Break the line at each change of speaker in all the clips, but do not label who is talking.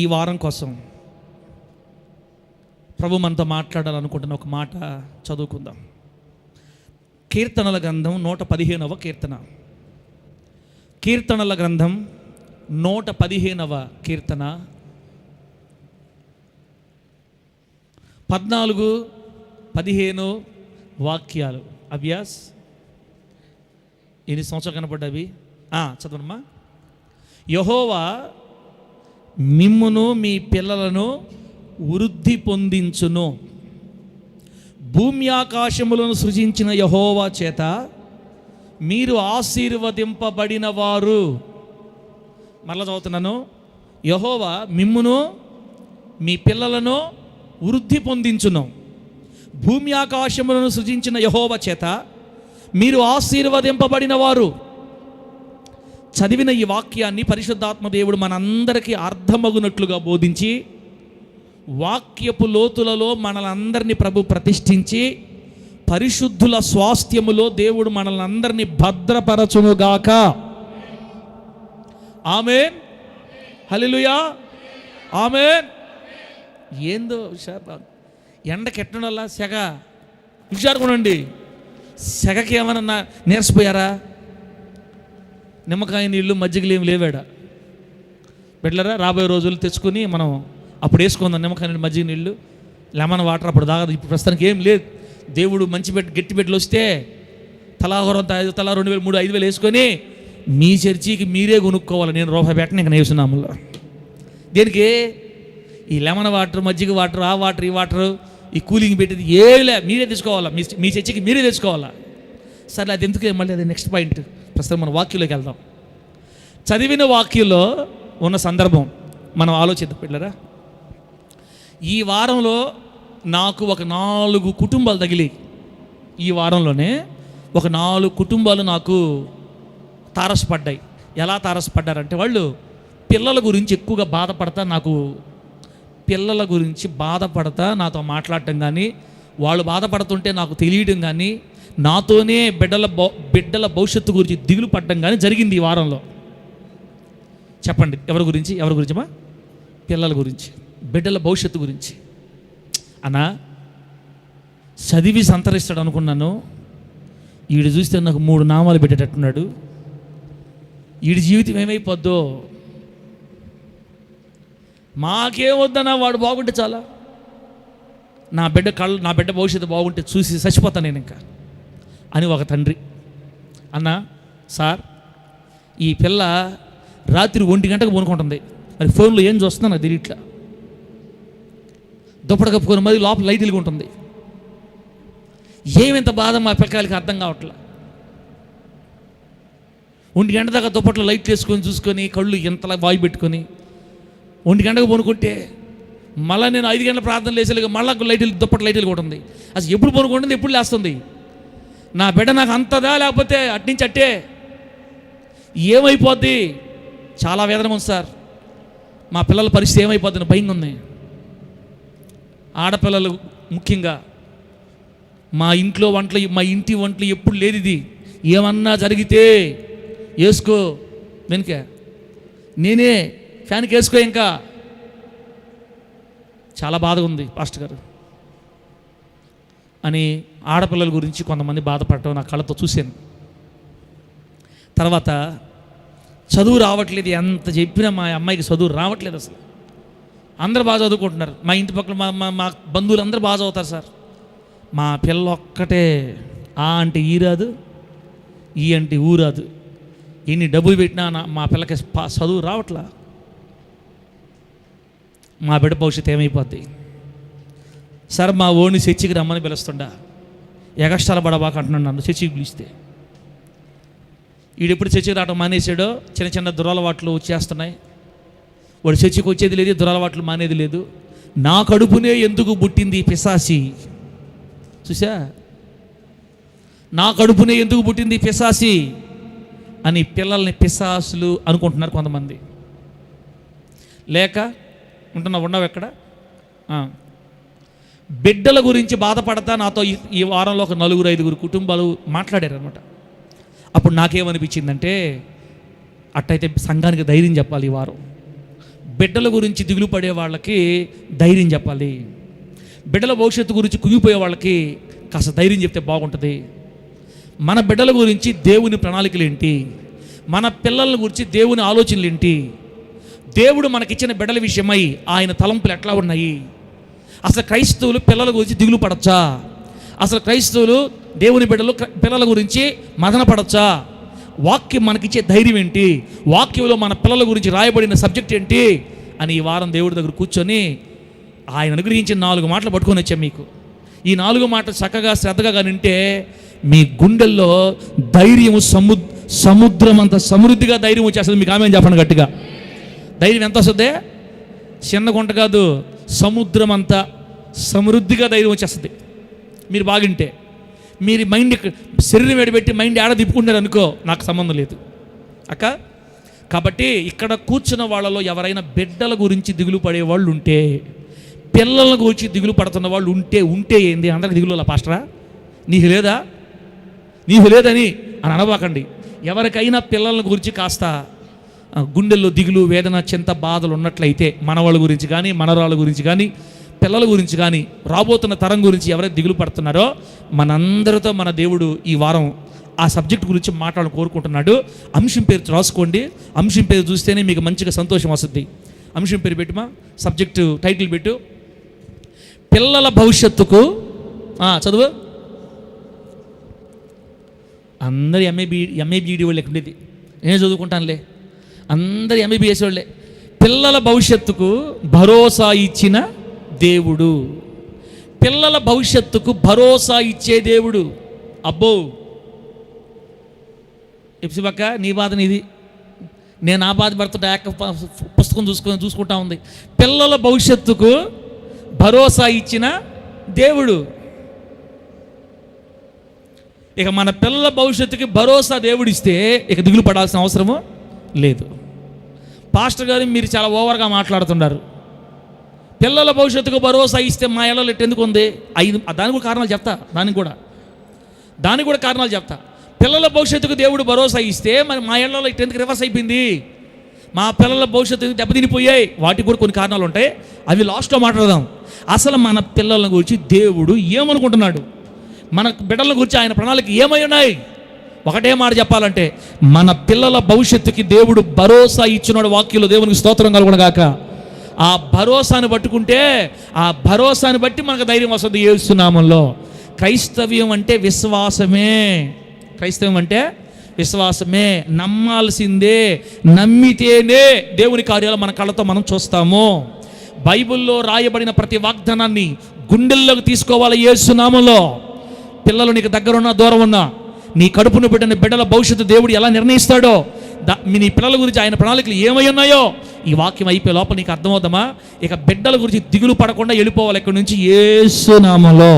ఈ వారం కోసం ప్రభు మనతో మాట్లాడాలనుకుంటున్న ఒక మాట చదువుకుందాం. కీర్తనల గ్రంథం 115వ కీర్తన. కీర్తనల గ్రంథం 115వ కీర్తన 14-15 వాక్యాలు. అభ్యాస్ ఎన్ని సంవత్సరాలు కనపడ్డవి? చదవమ్మా. యెహోవా మిమ్మును మీ పిల్లలను వృద్ధి పొందించును. భూమి ఆకాశములను సృజించిన యెహోవా చేత మీరు ఆశీర్వదింపబడిన వారు. మరలా చదువుతున్నాను. యెహోవా మిమ్మును మీ పిల్లలను వృద్ధి పొందించును. భూమి ఆకాశములను సృజించిన యెహోవా చేత మీరు ఆశీర్వదింపబడిన వారు. చదివిన ఈ వాక్యాన్ని పరిశుద్ధాత్మ దేవుడు మనందరికీ అర్థమగునట్లుగా బోధించి, వాక్యపు లోతులలో మనలందరినీ ప్రభు ప్రతిష్ఠించి, పరిశుద్ధుల స్వాస్థ్యములో దేవుడు మనలందరినీ భద్రపరచునుగాక. ఆమేన్. హల్లెలూయా. ఆమేన్. ఏందో ఎండకెట్టడంలా సెగ. హుషారుకోనండి. సెగకి ఏమన్నా నీరసిపోయారా? నిమ్మకాయ నీళ్ళు మజ్జిగలు ఏమి లేవాడా? బిడ్డలారా, రాబోయే రోజులు తెచ్చుకొని మనం అప్పుడు వేసుకుందాం. నిమ్మకాయ నీళ్ళు, మజ్జిగ నీళ్ళు, లెమన్ వాటర్ అప్పుడు దాగదు. ఇప్పుడు ప్రస్తుతానికి ఏం లేదు. దేవుడు మంచి గట్టి బిడ్డలు వస్తే తలా 2000, 3000, 5000 వేసుకొని మీ చర్చికి మీరే కొనుక్కోవాలి. నేను రూపాయి పెట్టను ఇంకా నేస్తున్నాములో. దేనికి? ఈ లెమన్ వాటర్, మజ్జిగ వాటర్, ఆ వాటర్, ఈ వాటర్, ఈ కూలింగ్ పెట్టేది ఏలే, మీరే తెచ్చుకోవాలా. మీ చర్చికి మీరే తెచ్చుకోవాలా. సరే, అది ఎందుకు? మళ్ళీ అది నెక్స్ట్ పాయింట్. ప్రస్తుతం మన వాక్యంలోకి వెళ్దాం. చదివిన వాక్యంలో ఉన్న సందర్భం మనం ఆలోచిద్దాం పిల్లరా. ఈ వారంలో నాకు ఒక 4 కుటుంబాలు తగిలి. ఈ వారంలోనే ఒక 4 కుటుంబాలు నాకు తారసపడ్డాయి. ఎలా తారసపడ్డారంటే, వాళ్ళు పిల్లల గురించి ఎక్కువగా పిల్లల గురించి బాధపడతా నాతో మాట్లాడటం కానీ, వాళ్ళు బాధపడుతుంటే నాకు తెలియడం కానీ, నాతోనే బిడ్డల భవిష్యత్తు గురించి దిగులు పడడం కానీ జరిగింది ఈ వారంలో. చెప్పండి, ఎవరి గురించమ్మా? పిల్లల గురించి, బిడ్డల భవిష్యత్తు గురించి. అన్నా, చదివి సంతరిస్తాడు అనుకున్నాను. వీడు చూస్తే నాకు 3 నామాలు పెట్టేటట్టున్నాడు. వీడి జీవితం ఏమైపోద్దో. మాకేమొద్దన్నా, వాడు బాగుంటే చాలా. నా బిడ్డ భవిష్యత్తు బాగుంటే చూసి చచ్చిపోతాను నేను ఇంకా అని ఒక తండ్రి. అన్న సార్, ఈ పిల్ల రాత్రి 1 గంటకు పడుకుంటుంది. మరి ఫోన్లో ఏం చూస్తుందో నాకు తెలియట్లా. దుప్పటి కప్పుకొని మరి లోపల లైట్ వెలుగుంటుంది. ఏమింత బాధ మా పిల్లకాయలకి అర్థం కావట్లా. 1 గంట దాకా దుప్పట్లో లైట్లు వేసుకొని చూసుకొని కళ్ళు ఎంతలా వాయి పెట్టుకొని 1 గంటకు పడుకుంటే మళ్ళీ నేను 5 గంటల ప్రార్థన లేసేలాగా మళ్ళీ దుప్పటి లైట్లు కూడా ఉంది. అసలు ఎప్పుడు పడుకుంటుంది, ఎప్పుడు లేస్తుంది? నా బిడ్డ నాకు అంతదా, లేకపోతే అట్నుంచి అట్టే ఏమైపోద్ది? చాలా వేదన ఉంది సార్. మా పిల్లల పరిస్థితి ఏమైపోద్దని భయంగా ఉంది. ఆడపిల్లలు ముఖ్యంగా. మా ఇంటి వంటలు ఎప్పుడు లేదు ఇది. ఏమన్నా జరిగితే వేసుకో వెనుక, నేనే ఫ్యాన్కి వేసుకో. ఇంకా చాలా బాధగా ఉంది పాస్టర్ గారు అని ఆడపిల్లల గురించి కొంతమంది బాధపడటం నా కళ్ళతో చూశాను. తర్వాత చదువు రావట్లేదు. ఎంత చెప్పినా మా అమ్మాయికి చదువు రావట్లేదు. అసలు అందరూ బాగా చదువుకుంటున్నారు. మా ఇంటి పక్కన మా బంధువులు అందరూ బాగా చదువుతారు సార్. మా పిల్ల ఒక్కటే ఆ అంటే ఈ రాదు, ఈ అంటే ఊ రాదు. ఎన్ని డబ్బులు పెట్టినా మా పిల్లకి చదువు రావట్లా. మా బిడ్డ భవిష్యత్తు ఏమైపోద్ది? సార్, మా ఓణి చర్చికి రమ్మని పిలుస్తుండా. ఎగస్టాల బడబాక అంటున్నాడు నన్ను చర్చికి పిలిస్తే. వీడెప్పుడు చర్చికి రావడం మానేసాడో చిన్న చిన్న దురలవాట్లు వచ్చేస్తున్నాయి. వాడు చర్చికి వచ్చేది లేదు, దురలవాట్లు మానేది లేదు. నా కడుపునే ఎందుకు పుట్టింది పిశాసి? చూసా, నా కడుపునే ఎందుకు పుట్టింది పిశాసి అని పిల్లల్ని పిశాసులు అనుకుంటున్నారు కొంతమంది. లేక ఉండవు ఎక్కడ? బిడ్డల గురించి బాధపడతా నాతో ఈ వారంలో ఒక 4-5 కుటుంబాలు మాట్లాడారు అనమాట. అప్పుడు నాకేమనిపించిందంటే, అట్టయితే సంఘానికి ధైర్యం చెప్పాలి. ఈ వారం బిడ్డల గురించి దిగులు పడే వాళ్ళకి ధైర్యం చెప్పాలి. బిడ్డల భవిష్యత్తు గురించి కుంగిపోయే వాళ్ళకి కాస్త ధైర్యం చెప్తే బాగుంటుంది. మన బిడ్డల గురించి దేవుని ప్రణాళికలు ఏంటి, మన పిల్లల గురించి దేవుని ఆలోచనలు ఏంటి, దేవుడు మనకిచ్చిన బిడ్డల విషయమై ఆయన తలంపులు ఎట్లా ఉన్నాయి, అసలు క్రైస్తవులు పిల్లల గురించి దిగులు పడచ్చా, అసలు క్రైస్తవులు దేవుని బిడ్డలు పిల్లల గురించి మదన పడచ్చా, వాక్యం మనకిచ్చే ధైర్యం ఏంటి, వాక్యంలో మన పిల్లల గురించి రాయబడిన సబ్జెక్ట్ ఏంటి అని ఈ వారం దేవుడి దగ్గర కూర్చొని ఆయన అనుగ్రహించిన 4 మాటలు పట్టుకొని వచ్చాం. మీకు ఈ 4 మాటలు చక్కగా శ్రద్ధగా వింటే మీ గుండెల్లో ధైర్యము సముద్రం అంత సమృద్ధిగా ధైర్యం వచ్చేస్తుంది. మీకు ఆమె చెప్పండి గట్టిగా. ధైర్యం ఎంత వస్తుంది? చిన్న గుంట కాదు, సముద్రం అంతా సమృద్ధిగా ధైర్యం వచ్చేస్తుంది. మీరు బాగుంటే మీరు మైండ్ శరీరం వేడిపెట్టి మైండ్ ఏడ తిప్పుకుంటారు అనుకో, నాకు సంబంధం లేదు అక్క. కాబట్టి ఇక్కడ కూర్చున్న వాళ్ళలో ఎవరైనా బిడ్డల గురించి దిగులు పడే వాళ్ళు ఉంటే, పిల్లల గురించి దిగులు పడుతున్న వాళ్ళు ఉంటే ఏంది అందరికి దిగులు పాస్టరా నీకు లేదని అని అనబాకండి. ఎవరికైనా పిల్లల గురించి కాస్త గుండెల్లో దిగులు, వేదన, చింత, బాధలు ఉన్నట్లయితే మనవాళ్ళ గురించి కానీ, మనరాళ్ళ గురించి కానీ, పిల్లల గురించి కానీ, రాబోతున్న తరం గురించి ఎవరైతే దిగులు పడుతున్నారో మనందరితో మన దేవుడు ఈ వారం ఆ సబ్జెక్ట్ గురించి మాట్లాడాలని కోరుకుంటున్నాడు. అంశం పేరు రాసుకోండి. అంశం పేరు చూస్తేనే మీకు మంచిగా సంతోషం వస్తుంది. అంశం పేరు పెట్టుమా, సబ్జెక్టు టైటిల్ పెట్టు, పిల్లల భవిష్యత్తుకు. చదువు. అందరు ఎంఏబిఈడి వాళ్ళు ఎక్కడుండేది, నేను చదువుకుంటానులే, అందరు ఎంబీబీఎస్ వాళ్ళే. పిల్లల భవిష్యత్తుకు భరోసా ఇచ్చిన దేవుడు, పిల్లల భవిష్యత్తుకు భరోసా ఇచ్చే దేవుడు. అబ్బో ఎప్సిబక్క నీ బాధ నీది, నేను ఆ బాధ పడుతుంటే పుస్తకం చూసుకుంటా ఉంది. పిల్లల భవిష్యత్తుకు భరోసా ఇచ్చిన దేవుడు. ఇక మన పిల్లల భవిష్యత్తుకి భరోసా దేవుడిస్తే ఇక దిగులు పడాల్సిన అవసరము లేదు. పాస్టర్ గారు మీరు చాలా ఓవర్గా మాట్లాడుతున్నారు. పిల్లల భవిష్యత్తుకు భరోసా ఇస్తే మా ఇళ్ళలో ఎందుకు ఉంది? దానికి కూడా కారణాలు చెప్తా. దానికి కూడా కారణాలు చెప్తా. పిల్లల భవిష్యత్తుకు దేవుడు భరోసా ఇస్తే మరి మా ఇళ్ళలో ఎందుకు రివర్స్ అయిపోయింది? మా పిల్లల భవిష్యత్తు దెబ్బతినిపోయాయి. వాటికి కూడా కొన్ని కారణాలు ఉంటాయి, అవి లాస్ట్లో మాట్లాడదాం. అసలు మన పిల్లల గురించి దేవుడు ఏమనుకుంటున్నాడు, మన బిడ్డల గురించి ఆయన ప్రణాళిక ఏమై ఉన్నాయి? ఒకటే మాట చెప్పాలంటే, మన పిల్లల భవిష్యత్తుకి దేవుడు భరోసా ఇచ్చినాడు. వాక్యంలో దేవునికి స్తోత్రం కలుగునుగాక. ఆ భరోసాను పట్టుకుంటే, ఆ భరోసాను బట్టి మనకు ధైర్యం వస్తుంది. యేసు నామములో. క్రైస్తవ్యం అంటే విశ్వాసమే. క్రైస్తవం అంటే విశ్వాసమే. నమ్మాల్సిందే. నమ్మితేనే దేవుని కార్యాలు మన కళ్ళతో మనం చూస్తాము. బైబిల్లో రాయబడిన ప్రతి వాగ్దానాన్ని గుండెల్లోకి తీసుకోవాలి. యేసు నామములో. పిల్లలు నీకు దగ్గర ఉన్నా దూరం ఉన్నా, నీ కడుపును పెట్టిన బిడ్డల భవిష్యత్తు దేవుడు ఎలా నిర్ణయిస్తాడో, నీ పిల్లల గురించి ఆయన ప్రణాళికలు ఏమై ఉన్నాయో ఈ వాక్యం అయిపోయే లోపల నీకు అర్థమవుతామా? ఇక బిడ్డల గురించి దిగులు పడకుండా వెళ్ళిపోవాలి ఇక్కడి నుంచి యేసు నామములో.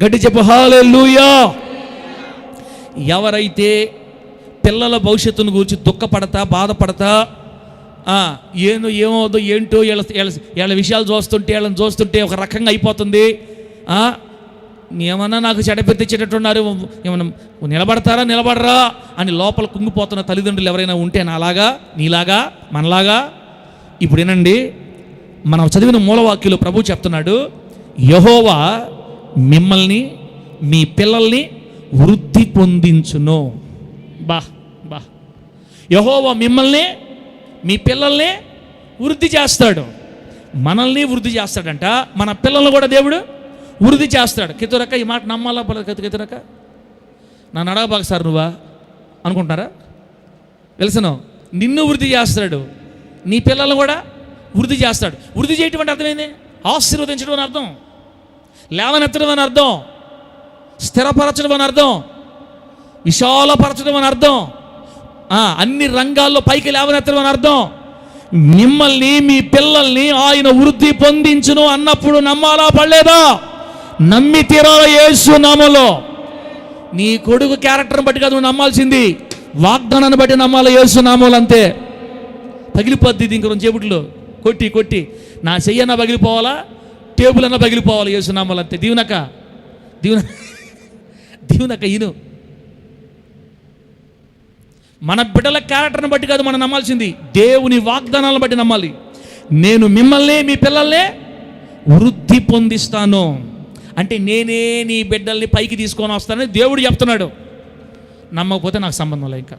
గట్టి చెప్పు హల్లెలూయా. ఎవరైతే పిల్లల భవిష్యత్తును గురించి దుఃఖపడతా, బాధపడతా, ఏమవుదో ఏంటో వీళ్ళ విషయాలు వీళ్ళని చూస్తుంటే ఒక రకంగా అయిపోతుంది, ఏమన్నా నాకు చెడపెత్తిచ్చేటట్టున్నారు, ఏమన్నా నిలబడరా అని లోపల కుంగిపోతున్న తల్లిదండ్రులు ఎవరైనా ఉంటే నీలాగా మనలాగా, ఇప్పుడు ఏనండి మనం చదివిన మూలవాక్యంలో ప్రభు చెప్తున్నాడు, యెహోవా మిమ్మల్ని మీ పిల్లల్ని వృద్ధి పొందించును. యెహోవా మిమ్మల్ని మీ పిల్లల్ని వృద్ధి చేస్తాడు. మనల్ని వృద్ధి చేస్తాడంట, మన పిల్లల్ని కూడా దేవుడు వృద్ధి చేస్తాడు. కితురక్క ఈ మాట నమ్మాలా? కితురక్క నన్ను అడగబాక సార్ నువ్వా అనుకుంటారా? తెలుసును, నిన్ను వృద్ధి చేస్తాడు, నీ పిల్లలను కూడా వృద్ధి చేస్తాడు. వృద్ధి చేయటం అంటే అర్థమైంది, ఆశీర్వదించడం అని అర్థం, లేవనెత్తడం అని అర్థం, స్థిరపరచడం అని అర్థం, విశాలపరచడం అని అర్థం, అన్ని రంగాల్లో పైకి లేవనెత్తడం అని అర్థం. మిమ్మల్ని మీ పిల్లల్ని ఆయన వృద్ధి పొందించును అన్నప్పుడు నమ్మాలా పడలేదా? నమ్మి తీరాల యేసు నామములో. నీ కొడుకు క్యారెక్టర్ని బట్టి కాదు నువ్వు నమ్మాల్సింది, వాగ్దానాన్ని బట్టి నమ్మాలి యేసు నామములో. అంతే. పగిలిపోద్ది ఇంక 2 చేపుట్లు కొట్టి నా చెయ్యన్నా పగిలిపోవాలా, టేబుల్ అన్నా పగిలిపోవాలి యేసు నామములో. అంతే. దీవునక్క ఈను మన బిడ్డల క్యారెక్టర్ని బట్టి కాదు మనం నమ్మాల్సింది, దేవుని వాగ్దానాలను బట్టి నమ్మాలి. నేను మిమ్మల్ని మీ పిల్లల్ని వృద్ధి పొందిస్తాను. అంటే నేనే నీ బిడ్డల్ని పైకి తీసుకొని వస్తానని దేవుడు చెప్తున్నాడు. నమ్మకపోతే నాకు సంబంధం లేదు. ఇంకా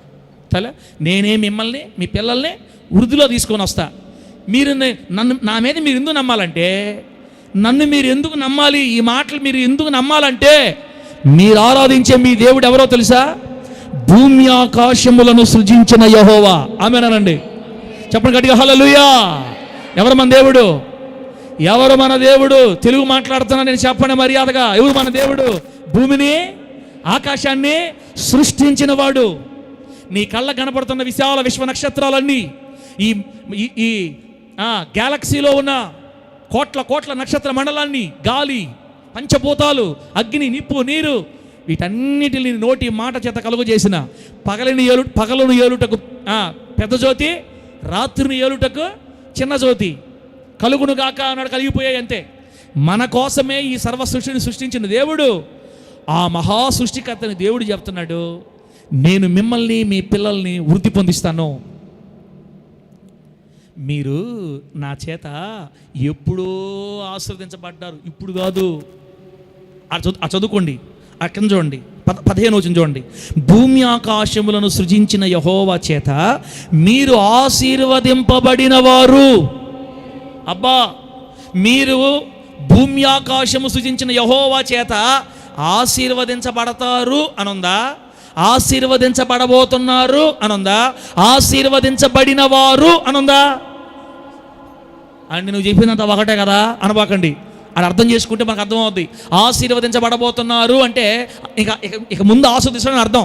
తల నేనే మిమ్మల్ని మీ పిల్లల్ని వృద్ధిలో తీసుకొని వస్తా. మీరు నన్ను నా మీద మీరు ఎందుకు నమ్మాలంటే, నన్ను మీరు ఎందుకు నమ్మాలి, ఈ మాటలు మీరు ఎందుకు నమ్మాలంటే, మీరు ఆరాధించే మీ దేవుడు ఎవరో తెలుసా? భూమి ఆకాశములను సృజించిన యెహోవా. ఆమేనండి, చెప్పండి గట్టిగా హల్లెలూయా. ఎవరు మన దేవుడు? ఎవరు మన దేవుడు? తెలుగు మాట్లాడుతున్నా నేను చెప్పండి మర్యాదగా. ఎవరు మన దేవుడు? భూమిని ఆకాశాన్ని సృష్టించిన వాడు. నీ కళ్ళ కనపడుతున్న విశాల విశ్వ నక్షత్రాలన్నీ, ఈ గ్యాలక్సీలో ఉన్న కోట్ల కోట్ల నక్షత్ర మండలాన్ని, గాలి, పంచభూతాలు, అగ్ని, నిప్పు, నీరు, వీటన్నిటిని నోటి మాట చేత కలుగు చేసిన పగలును ఏలుటకు పెద్ద జ్యోతి, రాత్రిని ఏలుటకు చిన్న జ్యోతి కలుగును గాక అన్నాడు, కలిగిపోయాయి అంతే. మన కోసమే ఈ సర్వ సృష్టిని సృష్టించిన దేవుడు, ఆ మహా సృష్టికర్తని దేవుడు చెప్తున్నాడు, నేను మిమ్మల్ని మీ పిల్లల్ని వృద్ధి పొందిస్తాను. మీరు నా చేత ఎప్పుడో ఆశీర్వదించబడ్డారు, ఇప్పుడు కాదు. చదువుకోండి, అక్కడ చూడండి 15 వచనం చూడండి. భూమి ఆకాశములను సృజించిన యెహోవా చేత మీరు ఆశీర్వదింపబడిన వారు. అబ్బా, మీరు భూమి ఆకాశము సృజించిన యెహోవా చేత ఆశీర్వదించబడతారు అనుందా? ఆశీర్వదించబడబోతున్నారు అనుందా? ఆశీర్వదించబడిన వారు అనుందా? అండి నువ్వు చెప్పినంత ఒకటే కదా అనబాకండి. అది అర్థం చేసుకుంటే మనకు అర్థమవుద్ది. ఆశీర్వదించబడబోతున్నారు అంటే ఇక ముందు ఆశీర్వదించడం అర్థం.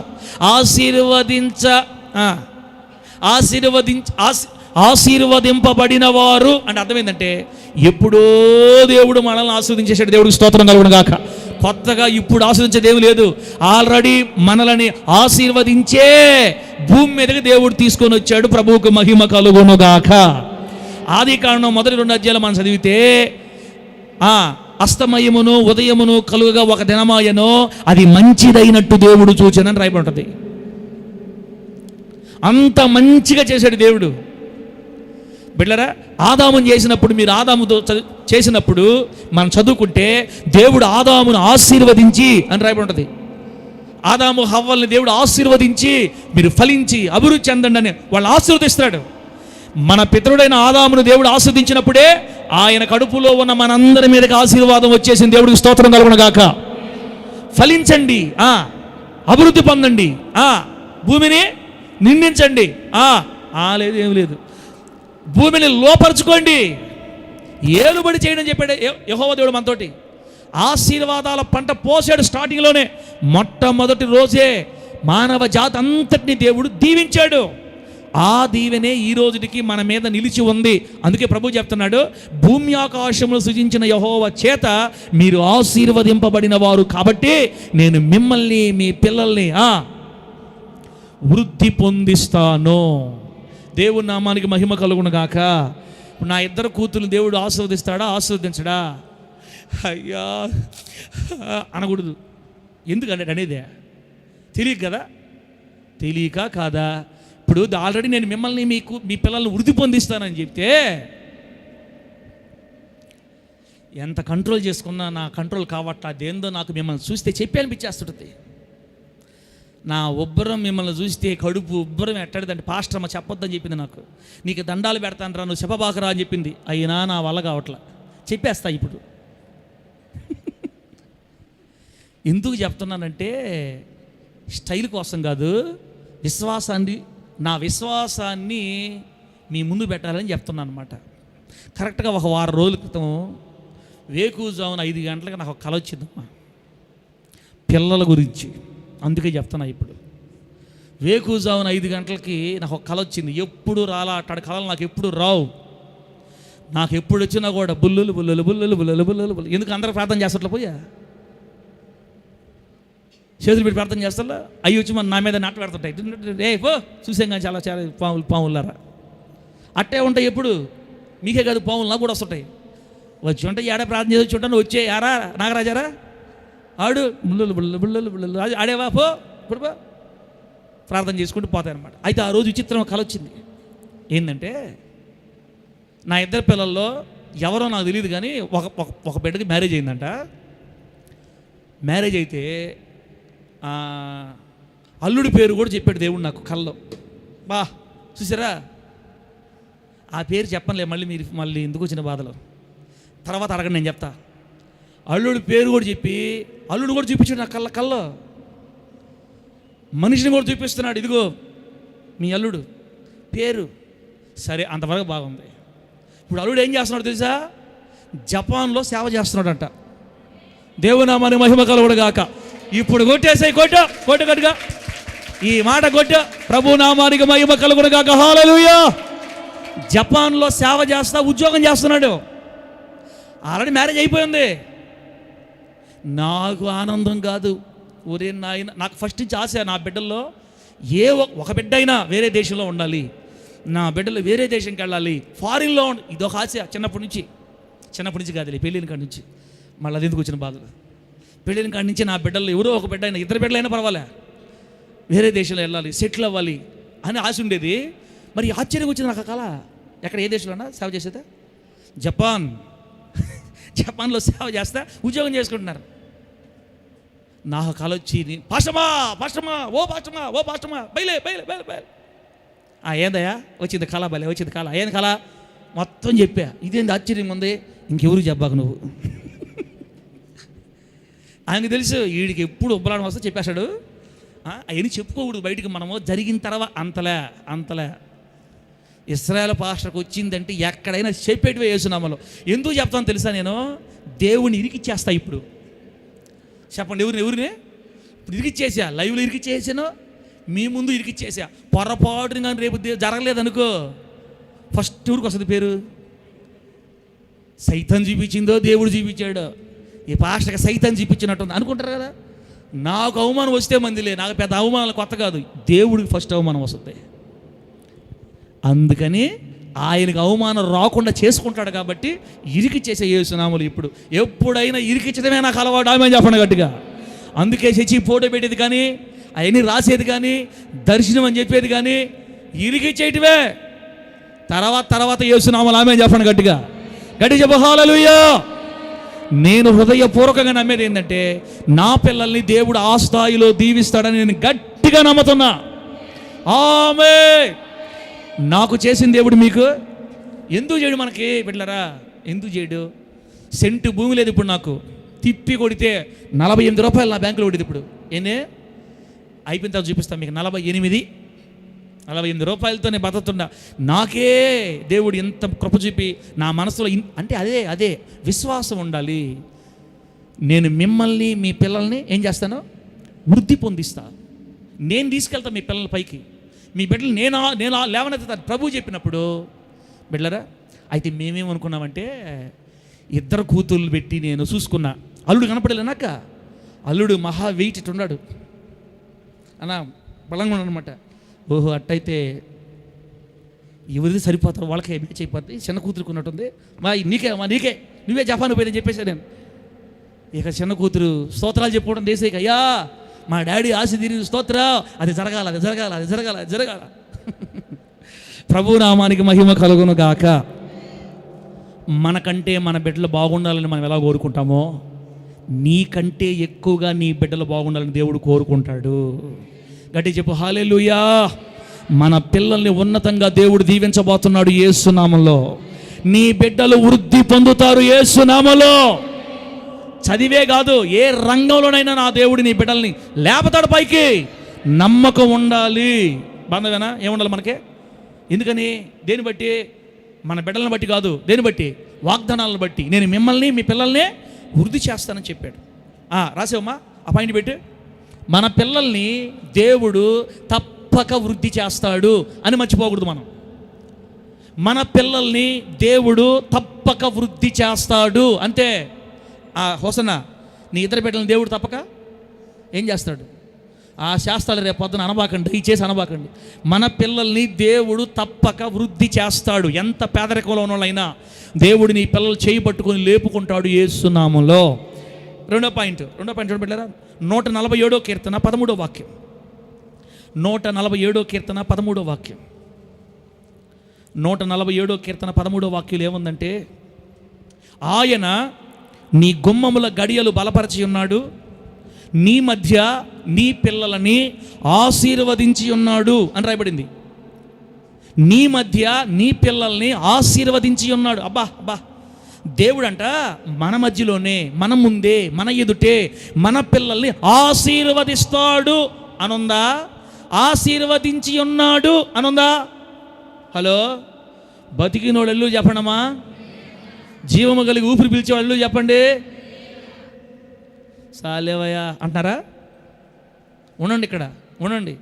ఆశీర్వదింపబడిన వారు అంటే అర్థం ఏంటంటే, ఎప్పుడో దేవుడు మనల్ని ఆశీర్వదించేసాడు. దేవుడికి స్తోత్రం కలుగును గాక. కొత్తగా ఇప్పుడు ఆశీర్వదించే దేవుడు లేదు. ఆల్రెడీ మనల్ని ఆశీర్వదించే భూమి మీదకి దేవుడు తీసుకొని వచ్చాడు. ప్రభువుకు మహిమ కలుగును గాక. ఆదికాండం మొదటి 2 అధ్యాయాలు మనం చదివితే, అస్తమయమును ఉదయమును కలుగగా ఒక దినమాయను, అది మంచిదైనట్టు దేవుడు చూచెనని రాయబడి ఉంటుంది. అంత మంచిగా చేశాడు దేవుడు. బిడ్డలారా, ఆదామును చేసినప్పుడు, మీరు ఆదాముతో చేసినప్పుడు మనం చదువుకుంటే, దేవుడు ఆదామును ఆశీర్వదించి అని రాయబడి ఉంటుంది. ఆదాము హవ్వల్ని దేవుడు ఆశీర్వదించి మీరు ఫలించి అభివృద్ధి చెందండి అని వాళ్ళు ఆశీర్వదిస్తాడు. మన పితరుడైన ఆదామును దేవుడు ఆశీర్వదించినప్పుడే ఆయన కడుపులో ఉన్న మనందరి మీదకి ఆశీర్వాదం వచ్చేసింది. దేవుడికి స్తోత్రం కలుగును గాక. ఫలించండి, అభివృద్ధి పొందండి, భూమిని నిందించండి. లేదు, ఏం లేదు, భూమిని లోపరుచుకోండి, ఏలుబడి చేయడం చెప్పాడు యెహోవా దేవుడు మనతోటి. ఆశీర్వాదాల పంట పోసాడు. స్టార్టింగ్లోనే మొట్టమొదటి రోజే మానవ జాతి అంతటిని దేవుడు దీవించాడు. ఆ దీవెనే ఈ రోజుకి మన మీద నిలిచి ఉంది. అందుకే ప్రభు చెప్తున్నాడు, భూమి ఆకాశములు సృజించిన యెహోవా చేత మీరు ఆశీర్వదింపబడిన వారు కాబట్టి నేను మిమ్మల్ని మీ పిల్లల్ని వృద్ధి పొందిస్తాను. దేవుని నామానికి మహిమ కలుగును గాక. నా 2 కూతురు దేవుడు ఆశీర్వదిస్తాడా, ఆశీర్వదించడా? అయ్యా అనకూడదు. ఎందుకంటే అనేదే తెలియక కదా, తెలియక కాదా? ఇప్పుడు ఆల్రెడీ నేను మిమ్మల్ని మీ పిల్లల్ని వృద్ధి పొందిస్తానని చెప్తే ఎంత కంట్రోల్ చేసుకున్నా నా కంట్రోల్ కావట్లా. అదేందో నాకు మిమ్మల్ని చూస్తే చెప్పి అనిపించేస్తుంటుంది. నా ఉబ్బరం మిమ్మల్ని చూస్తే కడుపు ఉబ్బరం ఎట్టడిదంటే, పాస్టర్ అమ్మ చెప్పొద్దని చెప్పింది నాకు. నీకు దండాలు పెడతాను రా, నువ్వు చెప్పబాకరా అని చెప్పింది. అయినా నా వల్ల కావట్లా, చెప్పేస్తా ఇప్పుడు. ఎందుకు చెప్తున్నానంటే స్టైల్ కోసం కాదు, నా విశ్వాసాన్ని మీ ముందు పెట్టాలని చెప్తున్నాను అనమాట. కరెక్ట్గా ఒక వారం రోజుల క్రితం వేకువజామున 5 గంటలకు నాకు ఒక కల వచ్చిందమ్మా, పిల్లల గురించి. అందుకే చెప్తున్నా ఇప్పుడు. వేకువజామున 5 గంటలకి నాకు ఒక కల వచ్చింది. ఎప్పుడు రాలా అట్టాడు కళలు, నాకు ఎప్పుడు రావు. నాకు ఎప్పుడు వచ్చినా కూడా బుల్లులు బుల్లులు బుల్లులు బుల్లులు బుల్లులు బుల్లు. ఎందుకు అందరూ ప్రార్థన చేస్తట్లా పోయా, చేతులు పెట్టి ప్రార్థన చేస్తా, అవి వచ్చి మన నా మీద నాట పెడుతుంటాయి. పో చూసాం కానీ చాలా చాలా పాములారా అట్టే ఉంటాయి. ఎప్పుడు మీకే కాదు, పాములు నాకు కూడా వస్తుంటాయి. వచ్చి ఉంటాయి, ఏడా ప్రార్థన చేసి చూడండి, వచ్చే యారా నాగరాజారా ఆడు బుల్లలు బుల్లలు బుల్లలు బుల్లలు ఆడేవా పో ఇప్పుడు పో, ప్రార్థన చేసుకుంటూ పోతాయి అనమాట. అయితే ఆ రోజు విచిత్రం కల వచ్చింది. ఏంటంటే నా ఇద్దరు పిల్లల్లో ఎవరో నాకు తెలియదు కానీ ఒక బిడ్డకి మ్యారేజ్ అయిందంట. మ్యారేజ్ అయితే అల్లుడి పేరు కూడా చెప్పాడు దేవుడు నాకు కల్లో. బా చూసారా, ఆ పేరు చెప్పనులే, మళ్ళీ ఎందుకు వచ్చిన బాధలు తర్వాత అడగండి, నేను చెప్తా. అల్లుడి పేరు కూడా చెప్పి అల్లుడు కూడా చూపించాడు నాకు కల్లో. మనిషిని కూడా చూపిస్తున్నాడు, ఇదిగో మీ అల్లుడు పేరు. సరే, అంతవరకు బాగుంది. ఇప్పుడు అల్లుడు ఏం చేస్తున్నాడు తెలుసా? జపాన్లో సేవ చేస్తున్నాడంట. దేవునామాని మహిమ కలుగుడుగాక. ఇప్పుడు కొట్టేసాయి, కొట్టు గట్టిగా ఈ మాట కొట్టు. ప్రభు నామానికి మహిమ కలుగుడుగాక. హల్లెలూయా. జపాన్లో సేవ చేస్తా ఉద్యోగం చేస్తున్నాడు. ఆల్రెడీ మ్యారేజ్ అయిపోయింది. నాకు ఆనందం కాదు. ఒరే నాయన, నాకు ఫస్ట్ నుంచి ఆశ, నా బిడ్డల్లో ఒక బిడ్డ అయినా వేరే దేశంలో ఉండాలి, నా బిడ్డలు వేరే దేశంకి వెళ్ళాలి, ఫారిన్లో ఇదొక ఆశ చిన్నప్పటి నుంచి కాదులే, పెళ్ళిన కాడి నుంచి. మళ్ళీ అది ఎందుకు వచ్చిన బాధలు? పెళ్ళిన కాడి నుంచి నా బిడ్డలు ఎవరో ఒక బిడ్డ అయినా, ఇద్దరు బిడ్డలైనా పర్వాలే, వేరే దేశంలో వెళ్ళాలి, సెటిల్ అవ్వాలి అని ఆశ ఉండేది. మరి ఆశ్చర్యం వచ్చింది నాకు. కళ ఎక్కడ, ఏ దేశంలోనా సేవ చేసేదా? జపాన్లో సేవ చేస్తా ఉద్యోగం చేసుకుంటున్నారు. నాకు కళ వచ్చి, పాస్టమా ఓ పాస్టమా బయలే. ఏందయ్యా వచ్చింది కళ, బలే వచ్చింది కళ. ఏంది కళ మొత్తం చెప్పా. ఇదేంది ఆశ్చర్యం ఉంది, ఇంకెవరు చెప్పాకు నువ్వు. ఆయనకు తెలుసు వీడికి ఎప్పుడు ఉబ్బలాడం వస్తే చెప్పేశాడు. అవన్నీ చెప్పుకోకూడదు బయటికి, మనము జరిగిన తర్వాత అంతలే. ఇశ్రాయేల్ పాస్టర్కి వచ్చిందంటే ఎక్కడైనా చెప్పేటివే యేసునామలో. ఎందుకు చెప్తాను తెలుసా? నేను దేవుని ఇరికిచ్చేస్తా. ఇప్పుడు చెప్పండి, ఎవరిని ఇప్పుడు ఇరికిచ్చేసా? లైవ్లో ఇరికిచ్చేసాను, మీ ముందు ఇరికిచ్చేసా. పొరపాటుని కానీ రేపు జరగలేదనుకో, ఫస్ట్ ఊరికి వస్తుంది పేరు. సైతం చూపించిందో దేవుడు చూపించాడు. ఈ పాస్టర్కి సైతం చూపించినట్టుంది అనుకుంటారు కదా. నాకు అవమానం వస్తే మందిలే, నాకు పెద్ద అవమానాలు కొత్త కాదు, దేవుడికి ఫస్ట్ అవమానం వస్తుంది. అందుకని ఆయనకు అవమానం రాకుండా చేసుకుంటాడు కాబట్టి ఇరికిచ్చేసే యేసునామములు. ఇప్పుడు ఎప్పుడైనా ఇరికిచ్చడమే నాకు అలవాటు, ఆమె చెప్పండి గట్టిగా. అందుకే చచ్చి ఫోటో పెట్టేది కానీ, అవన్నీ రాసేది కానీ, దర్శనం అని చెప్పేది కానీ, ఇరికిచ్చేటివే. తర్వాత యేసునామములు, ఆమె చెప్పండి గట్టిగా చెప్పు హల్లెలూయా. నేను హృదయపూర్వకంగా నమ్మేది ఏంటంటే, నా పిల్లల్ని దేవుడు ఆ స్థాయిలో దీవిస్తాడని నేను గట్టిగా నమ్ముతున్నా. ఆమేన్. నాకు చేసిన దేవుడు మీకు ఎందుకు చేయడు? మనకి బిడ్డలారా ఎందుకు చేయడు? సెంటు భూమి లేదు ఇప్పుడు నాకు, తిప్పి కొడితే 48 రూపాయలు నా బ్యాంకులో కొడితే ఇప్పుడు ఎన్నే అయిపోయిన తర్వాత చూపిస్తాను మీకు. 48 రూపాయలతో నేను బతుకుతున్నా. నాకే దేవుడు ఎంత కృప చూపి నా మనసులో అంటే అదే విశ్వాసం ఉండాలి. నేను మిమ్మల్ని మీ పిల్లల్ని ఏం చేస్తాను? వృద్ధి పొందిస్తా. నేను తీసుకెళ్తాను మీ పిల్లల పైకి. మీ బిడ్డలు నేను లేవనెత్తుతాను ప్రభు చెప్పినప్పుడు. బిడ్డలరా, అయితే మేమేమనుకున్నామంటే, 2 కూతుర్లు పెట్టి నేను చూసుకున్నా. అల్లుడు కనపడలేనాక, అల్లుడు మహా వెయిట్ ఉన్నాడు అన్న, బలంగా ఉన్నాడనమాట. ఓహో అట్టయితే ఎవరిది సరిపోతారు, వాళ్ళకే మ్యాచ్ అయిపోద్ది. చిన్న కూతురుకు ఉన్నట్టుంది, నీకే నువ్వే జపాన్ పోయిందని చెప్పేసా నేను. ఇక చిన్న కూతురు స్తోత్రాలు చెప్పుకోవడం దేశేక, అయ్యా మా డాడీ ఆశ తీరి స్తోత్ర, అది జరగాల. ప్రభు నామానికి మహిమ కలుగును గాక. మనకంటే మన బిడ్డలు బాగుండాలని మనం ఎలా కోరుకుంటామో, నీకంటే ఎక్కువగా నీ బిడ్డలు బాగుండాలని దేవుడు కోరుకుంటాడు. గట్టి చెప్పు హల్లెలూయా. మన పిల్లల్ని ఉన్నతంగా దేవుడు దీవించబోతున్నాడు యేసు నామములో. నీ బిడ్డలు వృద్ధి పొందుతారు యేసు నామములో. చదివే కాదు, ఏ రంగంలోనైనా నా దేవుడు నీ బిడ్డల్ని లేపతాడు పైకి. నమ్మకం ఉండాలి. బాంధవేనా? ఏముండాలి మనకి? ఎందుకని? దేని బట్టి? మన బిడ్డలను బట్టి కాదు, దేని బట్టి? వాగ్దానాలను బట్టి. నేను మిమ్మల్ని మీ పిల్లల్ని వృద్ధి చేస్తానని చెప్పాడు. రాసేవమ్మా, ఆ పాయింట్ పెట్టి. మన పిల్లల్ని దేవుడు తప్పక వృద్ధి చేస్తాడు అని మర్చిపోకూడదు మనం. మన పిల్లల్ని దేవుడు తప్పక వృద్ధి చేస్తాడు అంతే. హోసన్న, నీ 2 బిడ్డలని దేవుడు తప్పక ఏం చేస్తాడు? శాస్త్రాలు రేపు పొద్దున అనబాకండి, దయచేసి అనబాకండి. మన పిల్లల్ని దేవుడు తప్పక వృద్ధి చేస్తాడు. ఎంత పేదరికంలో ఉన్న వాళ్ళైనా దేవుడు నీ పిల్లలు చేయి పట్టుకొని లేపుకుంటాడు యేసు నామములో. రెండో పాయింట్ చూడబెట్టారా? 147వ కీర్తన 13వ వాక్యం. 147వ కీర్తన 13వ వాక్యం. 147 కీర్తన 13 వాక్యం ఏముందంటే, ఆయన నీ గుమ్మముల గడియలు బలపరిచి ఉన్నాడు, నీ మధ్య నీ పిల్లలని ఆశీర్వదించి ఉన్నాడు అని రాయబడింది. నీ మధ్య నీ పిల్లల్ని ఆశీర్వదించి ఉన్నాడు. అబ్బా అబ్బా, దేవుడంట మన మధ్యలోనే, మన ముందే, మన ఎదుటే మన పిల్లల్ని ఆశీర్వదిస్తాడు అనుందా? ఆశీర్వదించి ఉన్నాడు అనుందా? హలో, బతికినోళ్ళు చెప్పండమ్మా, జీవము కలిగి ఊపిరి పిలిచేవాళ్ళు చెప్పండి. సాలేవయ్యా అంటారా? ఉండండి, ఇక్కడ ఉండండి.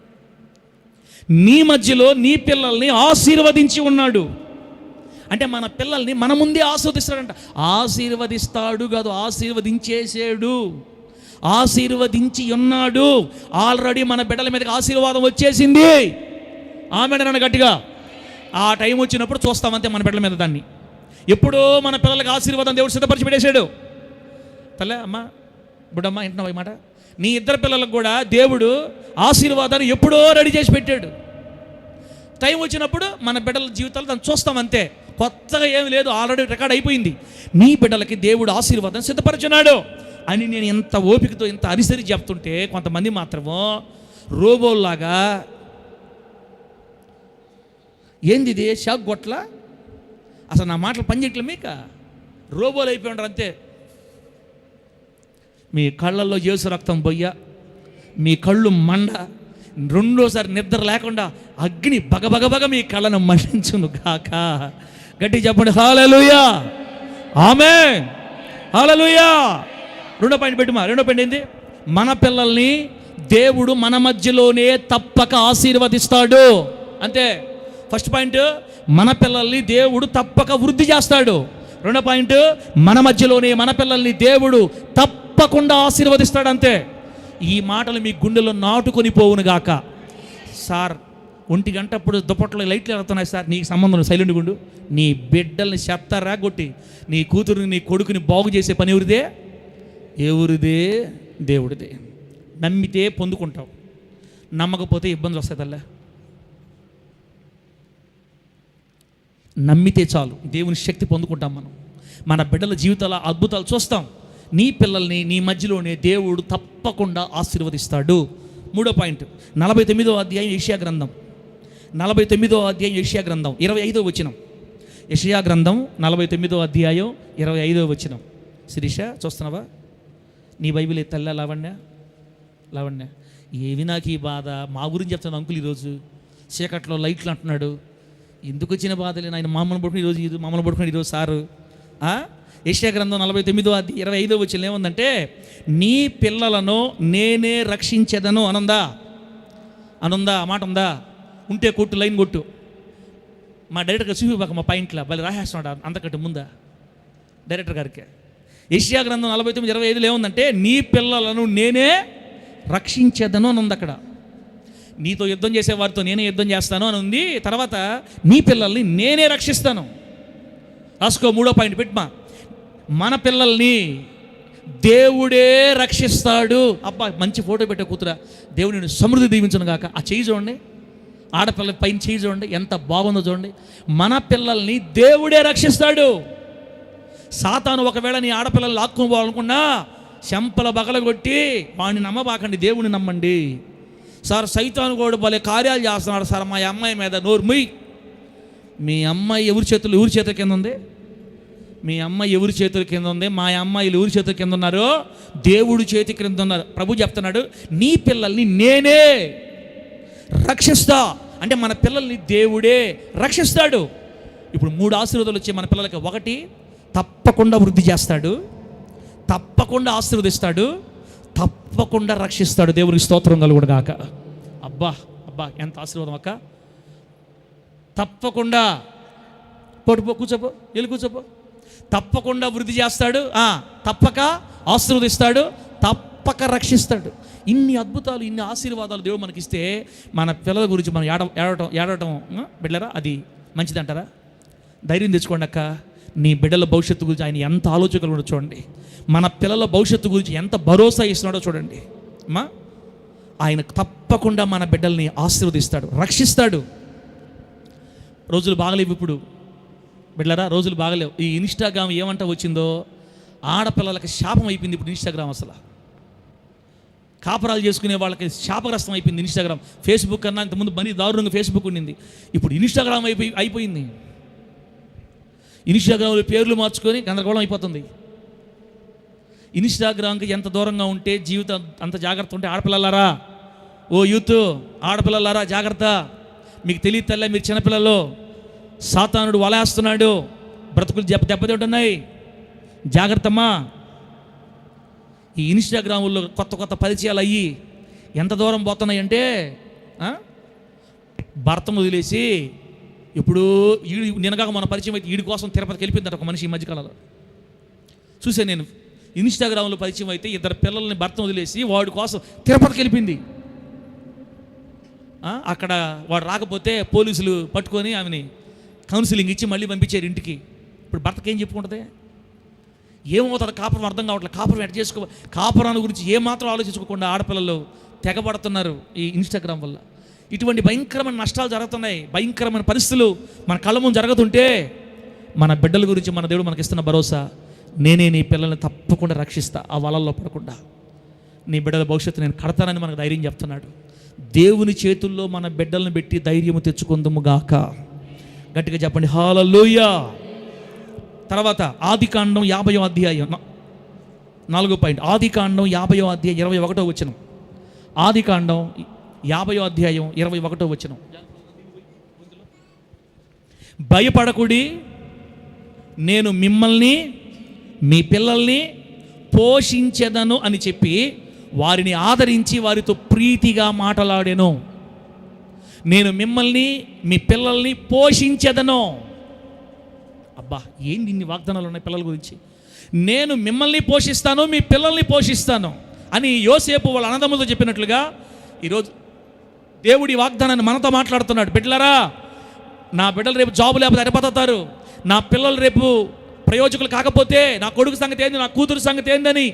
నీ మధ్యలో నీ పిల్లల్ని ఆశీర్వదించి ఉన్నాడు అంటే మన పిల్లల్ని మన ముందే ఆశీర్వదిస్తాడంట. ఆశీర్వదిస్తాడు కాదు, ఆశీర్వదించేసాడు, ఆశీర్వదించి ఉన్నాడు. ఆల్రెడీ మన బిడ్డల మీదకి ఆశీర్వాదం వచ్చేసింది. ఆమె నన్ను గట్టిగా ఆ టైం వచ్చినప్పుడు చూస్తామంతే మన బిడ్డల మీద దాన్ని. ఎప్పుడో మన పిల్లలకి ఆశీర్వాదం దేవుడు సిద్ధపరిచి పెట్టేశాడు. తల్లే అమ్మ, బుడ్డమ్మ, వింటున్నావు ఈ మాట? నీ ఇద్దరు పిల్లలకు కూడా దేవుడు ఆశీర్వాదాన్ని ఎప్పుడో రెడీ చేసి పెట్టాడు. టైం వచ్చినప్పుడు మన బిడ్డల జీవితాలు దాన్ని చూస్తామంతే. కొత్తగా ఏమి లేదు, ఆల్రెడీ రికార్డ్ అయిపోయింది. నీ బిడ్డలకి దేవుడు ఆశీర్వాదం సిద్ధపరిచున్నాడు అని నేను ఎంత ఓపికతో ఇంత అరిసరి చెప్తుంటే, కొంతమంది మాత్రమో రోబోల్లాగా ఏంది ఇది షాక్ గొట్ల, అసలు నా మాటలు పనిచేయట్లే, మీకు రోబోలు అయిపోయి ఉంటారు అంతే. మీ కళ్ళల్లో యేసు రక్తం బొయ్య, మీ కళ్ళు మండ, రెండోసారి నిద్ర లేకుండా అగ్ని బగబగబగ మీ కళ్ళను మండించును గాక. గట్టి చెప్పండి హల్లెలూయా, ఆమేన్, హల్లెలూయా. రెండో పాయింట్ పెట్టుమా. రెండో పాయింట్ ఏంది? మన పిల్లల్ని దేవుడు మన మధ్యలోనే తప్పక ఆశీర్వదిస్తాడు అంతే. ఫస్ట్ పాయింట్, మన పిల్లల్ని దేవుడు తప్పక వృద్ధి చేస్తాడు. రెండో పాయింట్, మన మధ్యలోనే మన పిల్లల్ని దేవుడు తప్పకుండా ఆశీర్వదిస్తాడు అంతే. ఈ మాటలు మీ గుండెలో నాటుకొని పోవును గాక. సార్ 1 గంట అప్పుడు దుప్పట్లో లైట్లు వెళ్తున్నాయి సార్, నీకు సంబంధం సైలెంట్ గుండు. నీ బిడ్డల్ని చెప్తారా కొట్టి, నీ కూతురుని నీ కొడుకుని బాగు చేసే పని ఎవరిదే? ఎవరిదే? దేవుడిదే. నమ్మితే పొందుకుంటావు, నమ్మకపోతే ఇబ్బందులు వస్తాయి తల్లే. నమ్మితే చాలు, దేవుని శక్తి పొందుకుంటాం మనం. మన బిడ్డల జీవితాల అద్భుతాలు చూస్తాం. నీ పిల్లల్ని నీ మధ్యలోనే దేవుడు తప్పకుండా ఆశీర్వదిస్తాడు. మూడో పాయింట్, 49వ అధ్యాయం యెషయా గ్రంథం, 49వ అధ్యాయం యెషయా గ్రంథం 25వ వచనం. యెషయా గ్రంథం 49వ అధ్యాయం 25వ వచనం. శిరీష చూస్తున్నావా? నీ బైబిల్ తల్ల లావణ్య, లావణ్య. ఏవి నాకు ఈ బాధ, మా గురించి చెప్తాను అంకుల్. ఈరోజు చీకట్లో లైట్లు అంటున్నాడు, ఎందుకు వచ్చిన బాధలే ఆయన. మామూలు పడుకుని ఈరోజు మామూలు పడుకుని ఈరోజు సారు. యెషయా గ్రంథం 49వ అధ్యాయం 25వ వచనం ఏముందంటే, నీ పిల్లలను నేనే రక్షించేదను అనుందా? అనుందా? ఆ మాట ఉందా? ఉంటే కొట్టు, లైన్ కొట్టు. మా డైరెక్టర్ గారు చూపిబాక మా పాయింట్లో వాళ్ళు రాసేస్తున్నాడు అంతకంటే ముందా డైరెక్టర్ గారికి. యెషయా గ్రంథం 49:25 ఏముందంటే, నీ పిల్లలను నేనే రక్షించేదను అని ఉంది అక్కడ. నీతో యుద్ధం చేసే వారితో నేనే యుద్ధం చేస్తాను అని ఉంది. తర్వాత నీ పిల్లల్ని నేనే రక్షిస్తాను. రాసుకో, మూడో పాయింట్ పెట్టుమా. మన పిల్లల్ని దేవుడే రక్షిస్తాడు. అబ్బా, మంచి ఫోటో పెట్టే కూతురా, దేవుడిని సమృద్ధి దీవించను గాక. ఆ చేయి చూడండి, ఆడపిల్ల పైన చేయి చూడండి, ఎంత బాగుందో చూడండి. మన పిల్లల్ని దేవుడే రక్షిస్తాడు. సాతాను ఒకవేళ నీ ఆడపిల్లలు లాక్కుని పోవాలనుకున్నా చెంపల బగలగొట్టి వాడిని నమ్మబాకండి, దేవుడిని నమ్మండి. సార్ సైతాను కూడా భలే కార్యాలు చేస్తున్నాడు సార్ మా అమ్మాయి మీద. నోరు ముయ్. మీ అమ్మాయి ఎవరి చేతుల కింద ఉంది? మీ అమ్మాయి ఎవరి చేతుల కింద ఉంది? మా అమ్మాయిలు ఎవరి చేతుల కింద ఉన్నారు? దేవుడి చేతి కింద ఉన్నారు. ప్రభు చెప్తున్నాడు, నీ పిల్లల్ని నేనే రక్షిస్తా. అంటే మన పిల్లల్ని దేవుడే రక్షిస్తాడు. ఇప్పుడు 3 ఆశీర్వాదాలు వచ్చి మన పిల్లలకి. 1, తప్పకుండా వృద్ధి చేస్తాడు, తప్పకుండా ఆశీర్వదిస్తాడు, తప్పకుండా రక్షిస్తాడు. దేవునికి స్తోత్రం కలుగును గాక. అబ్బా అబ్బా, ఎంత ఆశీర్వాదం అక్క. తప్పకుండా పడుపో, కూర్చోపో, వెళ్ళి కూర్చోపో. తప్పకుండా వృద్ధి చేస్తాడు, తప్పక ఆశీర్వదిస్తాడు, తప్పక రక్షిస్తాడు. ఇన్ని అద్భుతాలు, ఇన్ని ఆశీర్వాదాలు దేవుడు మనకిస్తే మన పిల్లల గురించి మనం ఏడవటం బిడ్డరా అది మంచిదంటారా? ధైర్యం తెచ్చుకోండి అక్క. నీ బిడ్డల భవిష్యత్తు గురించి ఆయన ఎంత ఆలోచనలు కూడా చూడండి. మన పిల్లల భవిష్యత్తు గురించి ఎంత భరోసా ఇస్తున్నాడో చూడండి అమ్మా. ఆయన తప్పకుండా మన బిడ్డల్ని ఆశీర్వదిస్తాడు, రక్షిస్తాడు. రోజులు బాగలేవు ఇప్పుడు బిడ్డలారా, రోజులు బాగలేవు. ఈ ఇన్స్టాగ్రామ్ ఏమంట వచ్చిందో ఆడపిల్లలకి శాపం అయిపోయింది ఇప్పుడు ఇన్స్టాగ్రామ్. అసలు కాపరాలు చేసుకునే వాళ్ళకి శాపగ్రస్తం అయిపోయింది ఇన్స్టాగ్రామ్. ఫేస్బుక్ కన్నా ఇంతకుముందు మరీ దారుణంగా ఫేస్బుక్ ఉండింది, ఇప్పుడు ఇన్స్టాగ్రామ్ అయిపోయింది. ఇన్స్టాగ్రామ్లో పేర్లు మార్చుకొని గందరగోళం అయిపోతుంది. ఇన్స్టాగ్రామ్కి ఎంత దూరంగా ఉంటే జీవితం అంత జాగ్రత్త ఉంటే. ఆడపిల్లలారా, ఓ యూత్ ఆడపిల్లలారా జాగ్రత్త. మీకు తెలియదు తల్లే, మీరు చిన్నపిల్లలు, సాతానుడు వలేస్తున్నాడు, బ్రతుకులు దెబ్బతింటున్నాయి, జాగ్రత్తమ్మా. ఈ ఇన్స్టాగ్రాముల్లో కొత్త కొత్త పరిచయాలు అయ్యి ఎంత దూరం పోతున్నాయంటే, భర్తను వదిలేసి ఇప్పుడు నినగాక మన పరిచయం అయితే వీడి కోసం తిరుపతికి వెళ్ళిపోయిందట ఒక మనిషి ఈ మధ్యకాలంలో. చూసాను నేను, ఇన్స్టాగ్రామ్లో పరిచయం అయితే ఇద్దరు పిల్లల్ని భర్తను వదిలేసి వాడి కోసం తిరుపతికి వెళ్ళిపోయింది. అక్కడ వాడు రాకపోతే పోలీసులు పట్టుకొని ఆమెని కౌన్సిలింగ్ ఇచ్చి మళ్ళీ పంపించారు ఇంటికి. ఇప్పుడు భర్తకి ఏం చెప్పుకుంటుంది? ఏమవుతుంది కాపురం అర్థం కావట్లేదు. కాపురం ఎట్ చేసుకో, కాపురాన్ని గురించి ఏమాత్రం ఆలోచించుకోకుండా ఆడపిల్లలు తెగబడుతున్నారు ఈ ఇన్స్టాగ్రామ్ వల్ల. ఇటువంటి భయంకరమైన నష్టాలు జరుగుతున్నాయి, భయంకరమైన పరిస్థితులు మన కళ్ళ ముందు జరుగుతుంటే మన బిడ్డల గురించి మన దేవుడు మనకి ఇస్తున్న భరోసా, నేనే నీ పిల్లల్ని తప్పకుండా రక్షిస్తా, ఆ వలల్లో పడకుండా నీ బిడ్డల భవిష్యత్తు నేను కడతానని మనకు ధైర్యం చెప్తున్నాడు. దేవుని చేతుల్లో మన బిడ్డలను పెట్టి ధైర్యము తెచ్చుకుందుము గాక. గట్టిగా చెప్పండి హల్లెలూయా. తర్వాత ఆదికాండం 50వ అధ్యాయం 4వ పాయింట్. ఆదికాండం 50వ అధ్యాయం 21వ వచనం. ఆదికాండం 50వ అధ్యాయం 21వ వచనం. భయపడకుడి, నేను మిమ్మల్ని మీ పిల్లల్ని పోషించెదను అని చెప్పి వారిని ఆదరించి వారితో ప్రీతిగా మాట్లాడెను. నేను మిమ్మల్ని మీ పిల్లల్ని పోషించెదను. అబ్బా, ఏంటి ఇన్ని వాగ్దానాలు ఉన్నాయి పిల్లల గురించి. నేను మిమ్మల్ని పోషిస్తాను, మీ పిల్లల్ని పోషిస్తాను అని యోసేపు వాళ్ళ అన్నదమ్ములతో చెప్పినట్లుగా ఈరోజు దేవుడి వాగ్దానాన్ని మనతో మాట్లాడుతున్నాడు. బిడ్డలారా, నా బిడ్డలు రేపు జాబు లేకపోతే అరిపోతారు, నా పిల్లలు రేపు ప్రయోజకులు కాకపోతే నా కొడుకు సంగతి ఏంది, నా కూతురు సంగతి ఏందని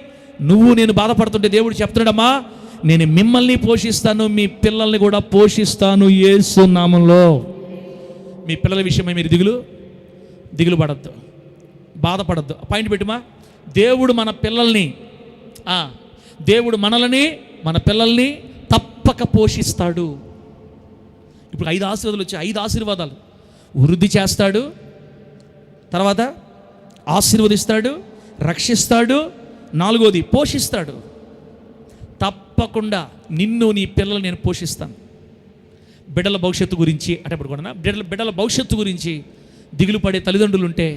నేను బాధపడుతుంటే దేవుడు చెప్తున్నాడమ్మా, నేను మిమ్మల్ని పోషిస్తాను, మీ పిల్లల్ని కూడా పోషిస్తాను యేసు నామములో. మీ పిల్లల విషయమై మీరు దిగులు పడద్దు, బాధపడద్దు. పాయింట్ పెట్టుమా. దేవుడు మన పిల్లల్ని, దేవుడు మనల్ని మన పిల్లల్ని తప్పక పోషిస్తాడు. ఇప్పుడు 5 ఆశీర్వాదాలు వచ్చాయి. 5 ఆశీర్వాదాలు. వృద్ధి చేస్తాడు, తర్వాత ఆశీర్వదిస్తాడు, రక్షిస్తాడు, 4వది పోషిస్తాడు. తప్పకుండా నిన్ను నీ పిల్లలు నేను పోషిస్తాను. బిడ్డల భవిష్యత్తు గురించి అంటే ఇప్పుడు కూడా బిడ్డల భవిష్యత్తు గురించి దిగులు పడే తల్లిదండ్రులు ఉంటే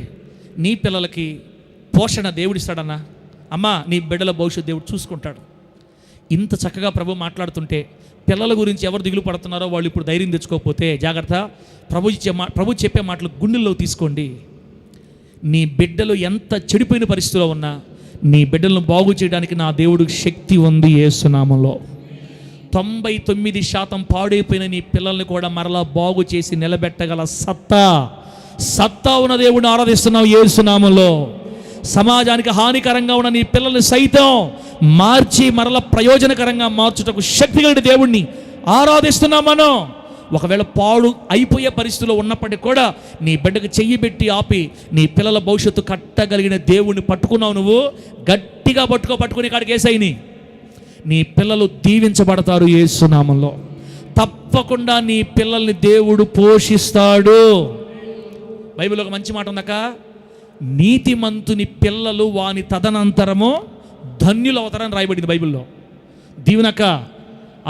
నీ పిల్లలకి పోషణ దేవుడిస్తాడన్నా. అమ్మా, నీ బిడ్డల భవిష్యత్తు దేవుడు చూసుకుంటాడు. ఇంత చక్కగా ప్రభు మాట్లాడుతుంటే పిల్లల గురించి ఎవరు దిగులు పడుతున్నారో వాళ్ళు ఇప్పుడు ధైర్యం తెచ్చుకోకపోతే జాగ్రత్త. ప్రభు చెప్పే మాటలు గుండెల్లో తీసుకోండి. నీ బిడ్డలు ఎంత చెడిపోయిన పరిస్థితిలో ఉన్నా నీ బిడ్డలను బాగు చేయడానికి నా దేవుడికి శక్తి ఉంది యేసు నామములో. 99% పాడైపోయిన నీ పిల్లల్ని కూడా మరలా బాగు చేసి నిలబెట్టగల సత్తా ఉన్న దేవుడిని ఆరాధిస్తున్నావు యేసు నామములో. సమాజానికి హానికరంగా ఉన్న నీ పిల్లల్ని సైతం మార్చి మరల ప్రయోజనకరంగా మార్చుటకు శక్తి కలిగిన దేవుడిని ఆరాధిస్తున్నాం మనం. ఒకవేళ పాడు అయిపోయే పరిస్థితిలో ఉన్నప్పటికీ కూడా నీ బిడ్డకు చెయ్యి పెట్టి ఆపి నీ పిల్లల భవిష్యత్తు కట్టగలిగిన దేవుడిని పట్టుకున్నావు. నువ్వు గట్టిగా పట్టుకుని కాడికి ఏసైని నీ పిల్లలు దీవించబడతారు యేసు నామములో. తప్పకుండా నీ పిల్లల్ని దేవుడు పోషిస్తాడు. బైబిల్లో ఒక మంచి మాట ఉందక్క, నీతిమంతుని పిల్లలు వాని తదనంతరము ధన్యులు అవుతారని రాయబడింది బైబిల్లో. దీవెనక్క,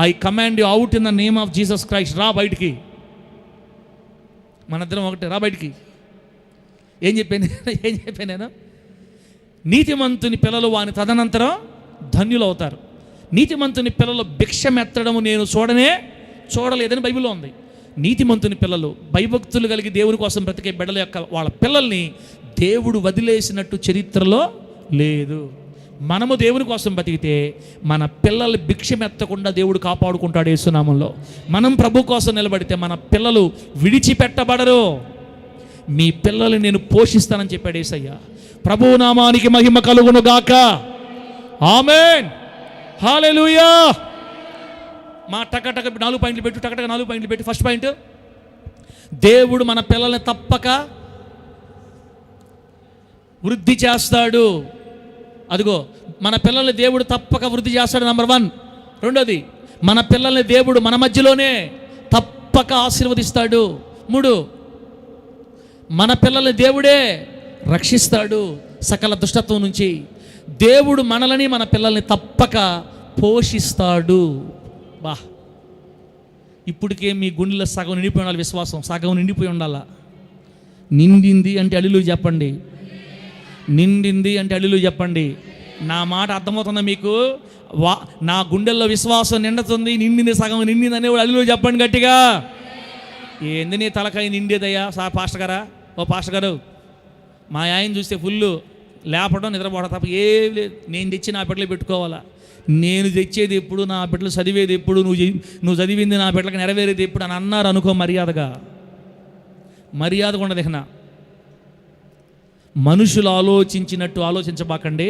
I command you out in the name of Jesus Christ. రా బయటికి, మనిద్దరం ఒకటే, రా బయటికి. ఏం చెప్పాను నేను? నీతిమంతుని పిల్లలు వాని తదనంతరం ధన్యులు అవుతారు. నీతిమంతుని పిల్లలు భిక్షమెత్తడము నేను చూడలేదని బైబిల్లో ఉంది. నీతిమంతుని పిల్లలు, భయభక్తులు కలిగి దేవుని కోసం బ్రతికే బిడ్డల యొక్క వాళ్ళ పిల్లల్ని దేవుడు వదిలేసినట్టు చరిత్రలో లేదు. మనము దేవుని కోసం బతికితే మన పిల్లలు భిక్షమెత్తకుండా దేవుడు కాపాడుకుంటాడు యేసు నామములో. మనం ప్రభు కోసం నిలబడితే మన పిల్లలు విడిచిపెట్టబడరు. మీ పిల్లల్ని నేను పోషిస్తానని చెప్పాడు యేసయ్య. ప్రభు నామానికి మహిమ కలుగును గాక. ఆమేన్, హల్లెలూయా. మా టక 4 పాయింట్లు పెట్టు, టక 4 పాయింట్లు పెట్టి. ఫస్ట్ పాయింట్, దేవుడు మన పిల్లల్ని తప్పక వృద్ధి చేస్తాడు. అదిగో మన పిల్లల్ని దేవుడు తప్పక వృద్ధి చేస్తాడు, నంబర్ 1. రెండోది, మన పిల్లల్ని దేవుడు మన మధ్యలోనే తప్పక ఆశీర్వదిస్తాడు. 3, మన పిల్లల్ని దేవుడే రక్షిస్తాడు సకల దుష్టత్వం నుంచి. దేవుడు మనల్ని మన పిల్లల్ని తప్పక పోషిస్తాడు. బా, ఇప్పటికే మీ గుండెలో సగం నిండిపోయి ఉండాలి, విశ్వాసం సగం నిండిపోయి ఉండాలా. నిండింది అంటే హల్లెలూయా చెప్పండి. నిండింది అంటే హల్లెలూయా చెప్పండి. నా మాట అర్థమవుతుందా మీకు? నా గుండెల్లో విశ్వాసం నిండుతుంది, నిండింది సగం నిండింది అనేవాడు హల్లెలూయా చెప్పండి గట్టిగా. ఏంది నీ తలకాయ నిండేదయ్యా పాస్టర్ గారా? ఓ పాస్టర్ గారు, మా ఆయన చూస్తే ఫుల్ లేపడం నిద్రపోవడం తప్ప ఏం లేదు. నేను తెచ్చి నా బిడ్డలు పెట్టుకోవాలా, నేను తెచ్చేది ఎప్పుడు, నా బిడ్డలు చదివేది ఎప్పుడు, నువ్వు చదివింది నా బిడ్డలకు నెరవేరేది ఎప్పుడు అని అన్నారు అనుకో, మర్యాదగా ఉండదు. ఇక మనుషులు ఆలోచించినట్టు ఆలోచించబాకండి.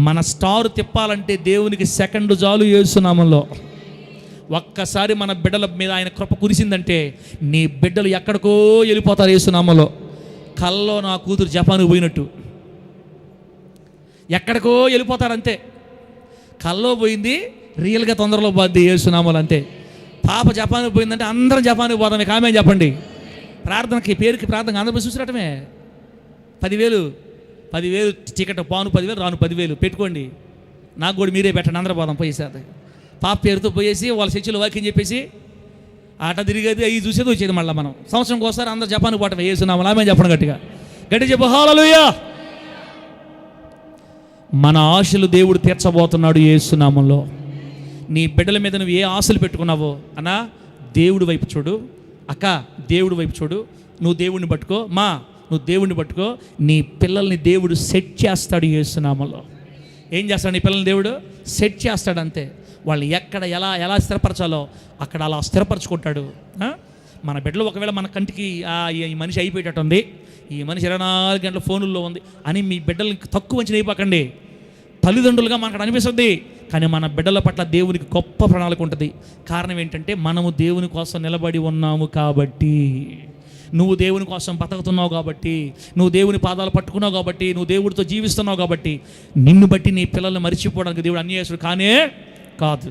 మన స్టార్ తిప్పాలంటే దేవునికి సెకండ్ చాలు. యేసు నామములో ఒక్కసారి మన బిడ్డల మీద ఆయన కృప కురిసిందంటే నీ బిడ్డలు ఎక్కడికో వెళ్ళిపోతారు. యేసు నామములో కల్లో నా కూతురు జపాన్కి పోయినట్టు ఎక్కడికో వెళ్ళిపోతారు అంతే. కల్లో పోయింది, రియల్గా తొందరలో పోద్ది యేసు నామములో అంతే. పాప జపాన్కి పోయిందంటే అందరం జపాన్కి పోదాం. మీకు ఆమె చెప్పండి. ప్రార్థనకి పేరుకి ప్రార్థన అందరూ చూసినట్టమే. 10,000 టికెట్, పాను 10,000 రాను 10,000 పెట్టుకోండి. నాకు కూడా మీరే పెట్టండి, అందరూ పోదాం పోయేసేది. పాప పేరుతో పోయేసి వాళ్ళ చర్చిలో వాక్యం చెప్పేసి ఆట తిరిగేది అవి చూసేది వచ్చేది. మళ్ళీ మనం సంవత్సరంకి ఒకసారి అందరూ జపాన్కి పోవటం వేస్తున్నాము. ఆమె చెప్పడం గట్టిగా చెప్పు హల్లెలూయా. మన ఆశలు దేవుడు తీర్చబోతున్నాడు యేసు నామములో. నీ బిడ్డల మీద నువ్వు ఏ ఆశలు పెట్టుకున్నావో అన్నా, దేవుడి వైపు చూడు. అక్క, దేవుడి వైపు చూడు. నువ్వు దేవుడిని పట్టుకో. నువ్వు దేవుడిని పట్టుకో. నీ పిల్లల్ని దేవుడు సెట్ చేస్తాడు యేసు నామములో. ఏం చేస్తాడు? నీ పిల్లల్ని దేవుడు సెట్ చేస్తాడు అంతే. వాళ్ళని ఎక్కడ ఎలా స్థిరపరచాలో అక్కడ అలా స్థిరపరచుకుంటాడు. మన బిడ్డలు ఒకవేళ మన కంటికి ఈ మనిషి అయిపోయేటట్టుంది, ఈ మనిషి 24 గంటల ఫోనుల్లో ఉంది అని మీ బిడ్డల్ని తక్కువ మంచి అయిపోకండి. తల్లిదండ్రులుగా మనకు అనిపిస్తుంది, కానీ మన బిడ్డల పట్ల దేవునికి గొప్ప ప్రణాళిక ఉంటుంది. కారణం ఏంటంటే మనము దేవుని కోసం నిలబడి ఉన్నాము కాబట్టి. నువ్వు దేవుని కోసం బతుకుతున్నావు కాబట్టి, నువ్వు దేవుని పాదాలు పట్టుకున్నావు కాబట్టి, నువ్వు దేవుడితో జీవిస్తున్నావు కాబట్టి నిన్ను బట్టి నీ పిల్లల్ని మరిచిపోవడానికి దేవుడు అన్యాయసుడు కానే కాదు.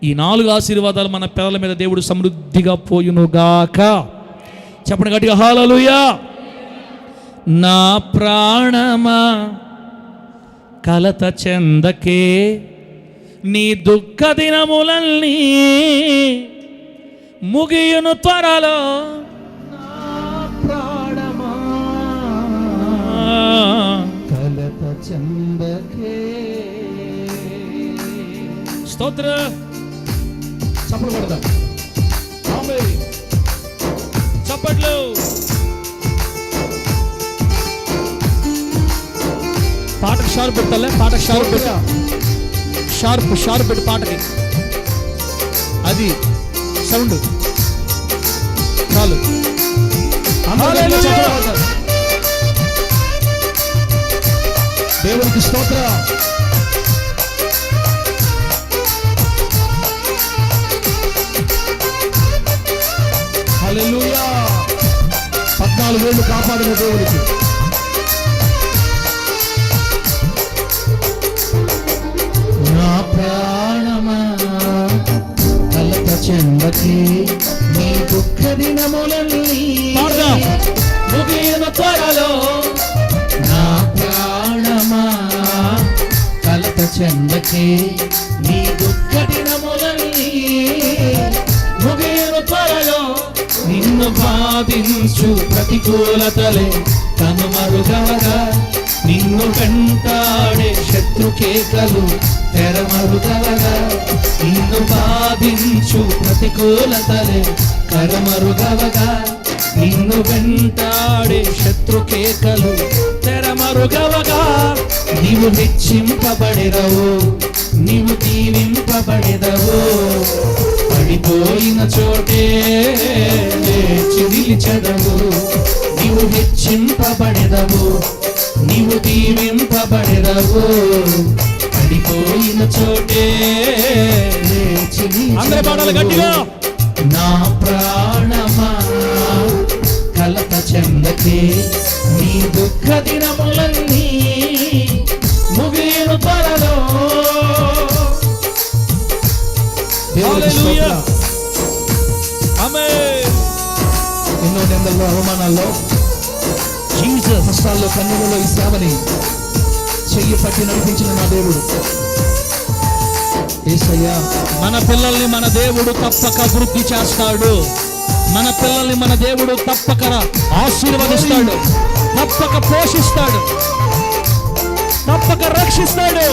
ఈ 4 ఆశీర్వాదాలు మన పిల్లల మీద దేవుడు సమృద్ధిగా పోయునుగాక. చెప్పండి గట్టిగా హల్లెలూయా. నా ప్రాణమా కలత చెందకే, నీ దుఃఖ దినములన్నీ ముగియును త్వరలో. ప్రాణమా కలత చెందకే. స్తోత్ర చప్పట్లు కొడదాం. చప్పట్లు. పాటకు షార్ప్ పెట్టాలే, పాటకు షార్ప్ పెట్టా, షార్ప్ పెట్టు పాటకి. అది సౌండ్ చాలు. దేవునికి స్తోత్ర. హల్లెలూయా. 14 ఏళ్ళు కాపాడిన దేవునికి. నా ప్రాణమా కలత చెందకే, నీ దుఃఖ దినములన్నీ ముగియును త్వరలో. నా ప్రాణమా కలత చెందకే, నీ దుఃఖ దినములన్నీ ముగియును త్వరలో. నిన్ను బాధించు ప్రతికూలతలే కనుమరుగవగా, నిన్ను వెంటాడే శత్రుకేకలు తెరమరుగవగా. నిన్ను బాధించు ప్రతికూలతలే కరమరుగవగా, నిన్ను వెంటాడే శత్రుకేకలు తెరమరుగవగా. నీవు హెచ్చింపబడెదవు, నీవు దీవింపబడెదవు. పడిపోయిన చోటే లేచి నిలిచెదవు. నీవు హెచ్చింపబడెదవు, నీవు దీవింపబడెదవు. పడిపోయిన చోటే లేచి నిలిచెదవు. నా ప్రాణమా చెందకే నీ దుఃఖ దినములన్నీ ముగియును త్వరలో. హల్లెలూయా ఆమేన్. ఎన్నో నిందల్లో, అవమానాల్లో, జీసస్ కష్టాల్లో, కన్నీళ్ళలో ఈ సేవని చెయ్యి పట్టి నడిపించిన నా దేవుడు యేసయ్యా. మన పిల్లల్ని మన దేవుడు తప్పక వృద్ధి చేస్తాడు. మన పిల్లల్ని మన దేవుడు తప్పక ఆశీర్వదిస్తాడు, తప్పక పోషిస్తాడు, తప్పక రక్షిస్తాడు.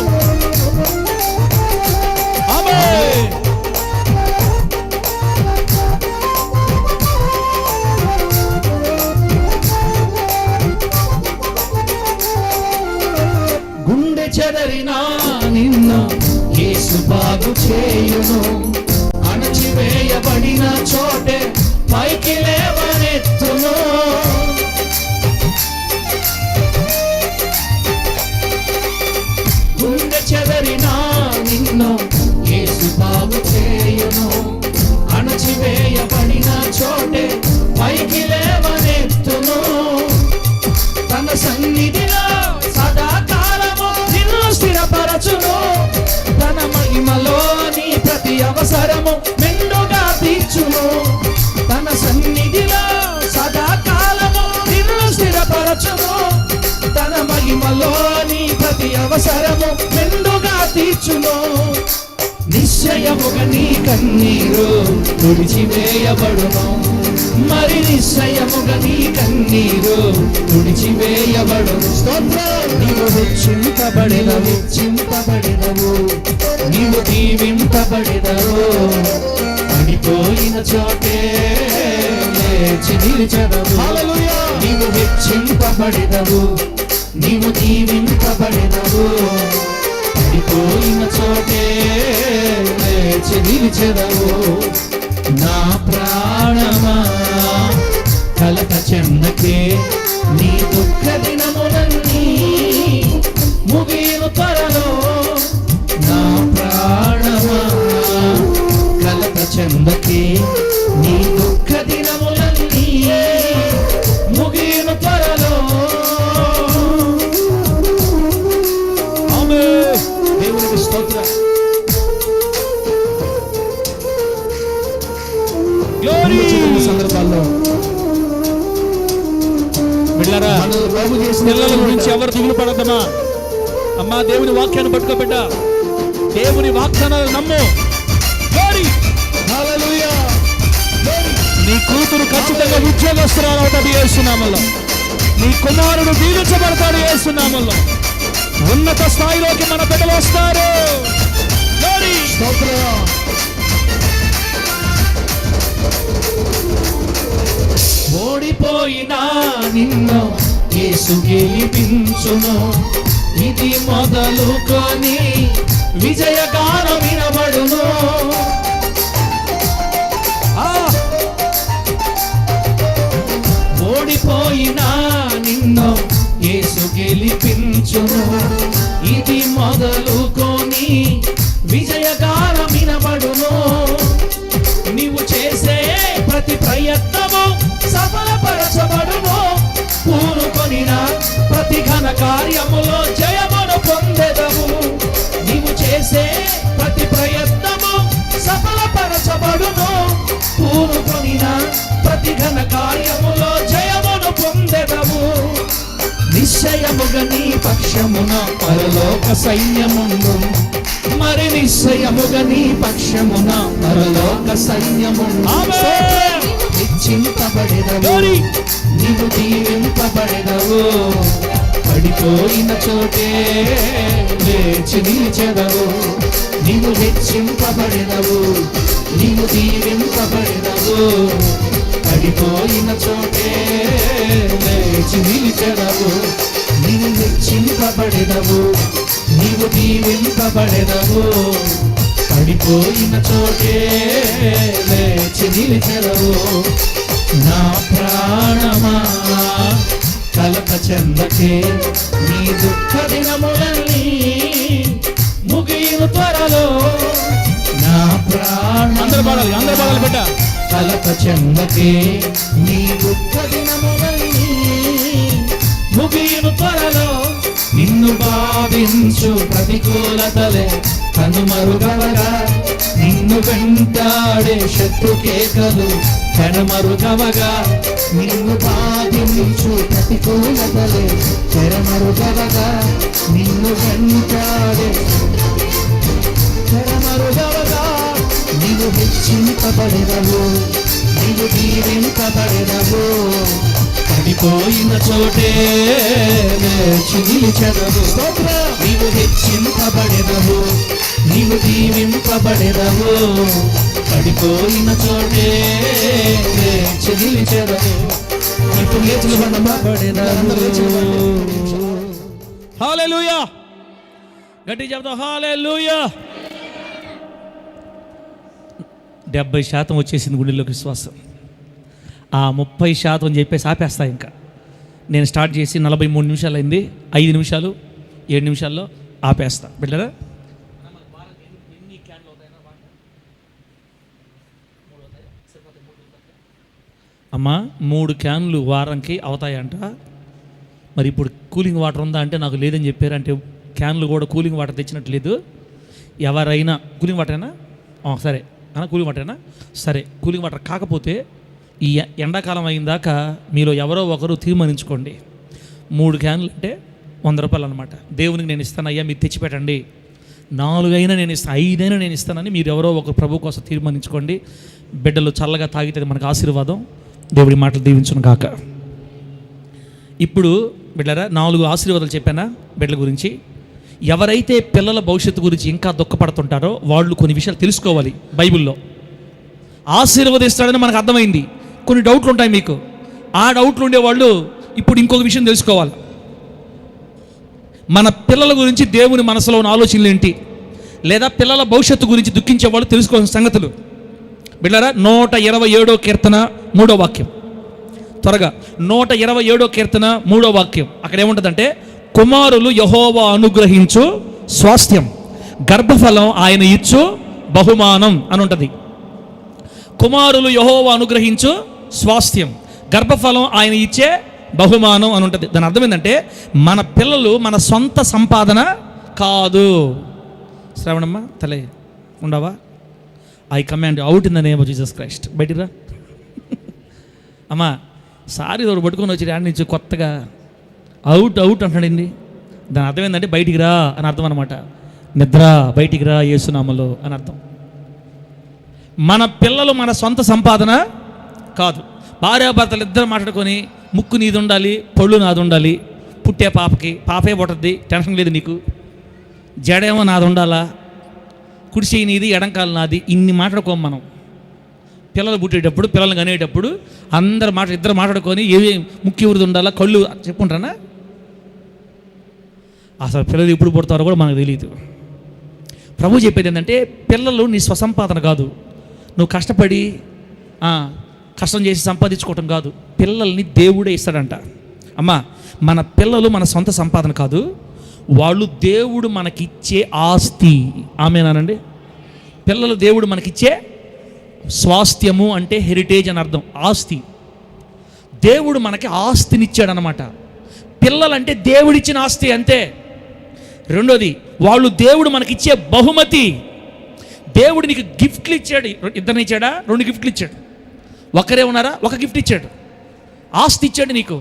ఆమేన్. గుండె చెదరినా నిన్ను యేసు బాగు చేయును, అణచివేయబడిన చోటే పైకి లేవనెత్తును. గుండె చెదరినా నిన్ను యేసు బాగు చేయును, అణచివేయబడిన చోటే పైకి లేవనెత్తును. తన సన్నిధిలో సదాకాలము నిన్ను స్థిరపరచును, తన మహిమలో నీ ప్రతి అవసరము మెండుగా తీర్చును. తన సన్నిధిలో సదాకాలము నిన్ను స్థిరపరచును, తన మహిమలో నీ ప్రతి అవసరము మెండుగా తీర్చును. నిశ్చయముగా నీ కన్నీరు తుడిచివేయబడును, మరి నిశ్చయముగా నీ కన్నీరు తుడిచివేయబడును. నీవు హెచ్చింపబడినవు, నీవు దీవింపబడినవు, పడిపోయిన చోటే లేచి నిలిచెదవు. నీవు హెచ్చింపబడినవు, నీవు దీవింపబడినవు, పడిపోయిన చోటే లేచి నిలిచెదవు. నా ప్రాణమా కలత చెందకే నీ దుఃఖ దినములన్నీ ముగియును త్వరలో. నా ప్రాణమా కలత చెందకే నీ దుఃఖ దినములన్నీ ముగియును త్వరలో. ఆమేన్. దేవునికి స్తోత్రం. గ్లోరీ. సందర్భాల్లో బిడ్డలారా, పిల్లల గురించి ఎవరు దిగులు పడద్దమ్మా. అమ్మా, దేవుని వాక్యాన్ని పట్టుకోబిడ్డ, దేవుని వాగ్దానాలు నమ్ము. నీ కూతురు ఖచ్చితంగా ఉద్యోగస్తురాలు అవుతాడు యేసునామములో. నీ కుమారుడు దీవించబడతాడు యేసునామములో. ఉన్నత స్థాయిలోకి మన బిడ్డలు వస్తారు. ఓడిపోయినా నిన్ను యేసు గెలిపించును, ఇది మొదలుకొని విజయగానం వినబడును. ఓడిపోయినా నిన్ను యేసు గెలిపించును, ఇది మొదలుకొని విజయగానం వినబడును. నీవు చేసే ప్రతి ప్రయత్నము సఫలపరచబడును, పూనుకొనిన ప్రతి ఘన కార్యములో జయమును పొందెదవు. నీవు చేసే ప్రతి ప్రయత్నము సఫలపరచబడును, పూనుకొనిన ప్రతి ఘన కార్యములో జయమును పొందెదవు. నిశ్చయముగా నీ పక్షమున పరలోక సైన్యముందు, మరి నిశ్చయముగా నీ పక్షమున పరలోక సైన్యముందు. హెచ్చింపబడెదవు, నీవు దీవింపబడెదవు, పడిపోయిన చోటే లేచి నిలిచెదవు. నీవు హెచ్చింపబడెదవు, నీవు దీవింపబడెదవు, పడిపోయిన చోటే లేచి నిలిచెదవు. నీవు హెచ్చింపబడెదవు, నీవు దీవింపబడెదవు, పడిపోయిన చోటే లేచి నిలిచెదవు. నా ప్రాణమా కలత చెందకే నీ దుఃఖ దినములన్నీ ముగియును త్వరలో. నా ప్రాణమా, అందరూ పాడాలి బిడ్డ. కలత చెందకే నీ దుఃఖ దినములన్నీ ముగియును త్వరలో, నిన్ను భావించు ప్రతికూలతలే కనుమరుగవగా, నిన్ను వెంటాడే శత్రు కేకలు తెరమరుగవగా, నిన్ను బాధించు ప్రతికూలతలే తెరమరుగవగా, నిన్ను వెంటాడే తెరమరుగవగా, నీవు హెచ్చింపబడెదవు, నీవు దీవింపబడెదవు, పడిపోయిన చోటే లేచి నిలిచెదవు. నీవు హెచ్చింపబడెదవు, నీవు దీవింపబడెదవు, పడిపోయిన చోటే లేచి నిలిచెదవు. ఇప్పుడు లేచులు పడెదవు. హల్లెలూయా, గట్టిగా చెప్తాం హల్లెలూయా. 70% వచ్చేసింది గుండెల్లోకి విశ్వాసం. ఆ 30% అని చెప్పేసి ఆపేస్తా. ఇంకా నేను స్టార్ట్ చేసి 43 నిమిషాలు అయింది, 5 నిమిషాలు 7 నిమిషాల్లో ఆపేస్తా. బిడ్డరా, అమ్మా 3 క్యాన్లు వారానికి అవుతాయంట. మరి ఇప్పుడు కూలింగ్ వాటర్ ఉందా అంటే నాకు లేదని చెప్పారు. అంటే క్యాన్లు కూడా కూలింగ్ వాటర్ తెచ్చినట్లేదు. ఎవరైనా కూలింగ్ వాటరేనా? సరే అన్న, కూలింగ్ వాటరేనా? సరే, కూలింగ్ వాటర్ కాకపోతే ఈ ఎండాకాలం అయిందాక మీలో ఎవరో ఒకరు తీర్మానించుకోండి. 3 క్యాన్లు అంటే 100 రూపాయలు అనమాట. దేవునికి నేను ఇస్తాను అయ్యా, మీరు తెచ్చిపెట్టండి. 4 అయినా నేను ఇస్తాను, 5 అయినా నేను ఇస్తానని మీరు ఎవరో ఒకరు ప్రభు కోసం తీర్మానించుకోండి. బిడ్డలు చల్లగా తాగితే మనకు ఆశీర్వాదం. దేవుడి మాటలు దీవించును గాక. ఇప్పుడు బిడ్డరా 4 ఆశీర్వాదాలు చెప్పానా బిడ్డల గురించి. ఎవరైతే పిల్లల భవిష్యత్తు గురించి ఇంకా దుఃఖపడుతుంటారో వాళ్ళు కొన్ని విషయాలు తెలుసుకోవాలి. బైబిల్లో ఆశీర్వదిస్తాడని మనకు అర్థమైంది. కొన్ని డౌట్లు ఉంటాయి మీకు. ఆ డౌట్లు ఉండేవాళ్ళు ఇప్పుడు ఇంకొక విషయం తెలుసుకోవాలి. మన పిల్లల గురించి దేవుని మనసులో ఉన్న ఆలోచనలు ఏంటి, లేదా పిల్లల భవిష్యత్తు గురించి దుఃఖించే వాళ్ళు తెలుసుకోవాల్సిన సంగతులు. బిడ్డరా 127 కీర్తన 3వ వాక్యం. త్వరగా 127 కీర్తన 3వ వాక్యం. అక్కడ ఏముంటుందంటే, కుమారులు యెహోవా అనుగ్రహించు స్వాస్థ్యం, గర్భఫలం ఆయన ఇచ్చు బహుమానం అని ఉంటుంది. కుమారులు యెహోవా అనుగ్రహించు స్వాస్థ్యం, గర్భఫలం ఆయన ఇచ్చే బహుమానం అని ఉంటుంది. దాని అర్థం ఏంటంటే మన పిల్లలు మన సొంత సంపాదన కాదు. శ్రవణమ్మ తలే ఉండవా? I command out in the name of Jesus Christ. బయటిరా అమ్మా. సారీ దొరికి పట్టుకొని వచ్చి ఆడి నుంచి కొత్తగా అవుట్ అవుట్ అంటాడండి. దాని అర్థం ఏంటంటే బయటికి రా అని అర్థం అనమాట. నిద్ర బయటికి రా యేసునామములో అని అర్థం. మన పిల్లలు మన సొంత సంపాదన కాదు. భార్యాభర్తలు ఇద్దరు మాట్లాడుకొని ముక్కు నీది ఉండాలి, పళ్ళు నాది ఉండాలి, పుట్టే పాపకి పాపే పుట్టద్ది, టెన్షన్ లేదు నీకు, జడేమో నాది ఉండాలా, కుడిచేయి నీది ఎడంకాలు నాది, ఇన్ని మాట్లాడుకోం మనం. పిల్లలు పుట్టేటప్పుడు పిల్లల్ని కనేటప్పుడు ఇద్దరు మాట్లాడుకొని ఏవి ముక్కు ఎవరిది ఉండాలా, కళ్ళు చెప్పుకుంటానా? అసలు పిల్లలు ఎప్పుడు పుడతారో కూడా మనకు తెలియదు. ప్రభు చెప్పేది ఏంటంటే పిల్లలు నీ స్వసంపాదన కాదు, నువ్వు కష్టపడి కష్టం చేసి సంపాదించుకోవటం కాదు. పిల్లల్ని దేవుడే ఇస్తాడంట. అమ్మా, మన పిల్లలు మన సొంత సంపాదన కాదు, వాళ్ళు దేవుడు మనకిచ్చే ఆస్తి. ఆమేనానండి? పిల్లలు దేవుడు మనకిచ్చే స్వాస్థ్యము అంటే హెరిటేజ్ అని అర్థం, ఆస్తి. దేవుడు మనకి ఆస్తినిచ్చాడనమాట. పిల్లలంటే దేవుడిచ్చిన ఆస్తి అంతే. రెండోది, వాళ్ళు దేవుడు మనకిచ్చే బహుమతి. దేవుడు నీకు గిఫ్ట్లు ఇచ్చాడు. ఇద్దరిని ఇచ్చాడా? 2 గిఫ్ట్లు ఇచ్చాడు. ఒకరే ఉన్నారా? ఒక గిఫ్ట్ ఇచ్చాడు, ఆస్తి ఇచ్చాడు నీకు.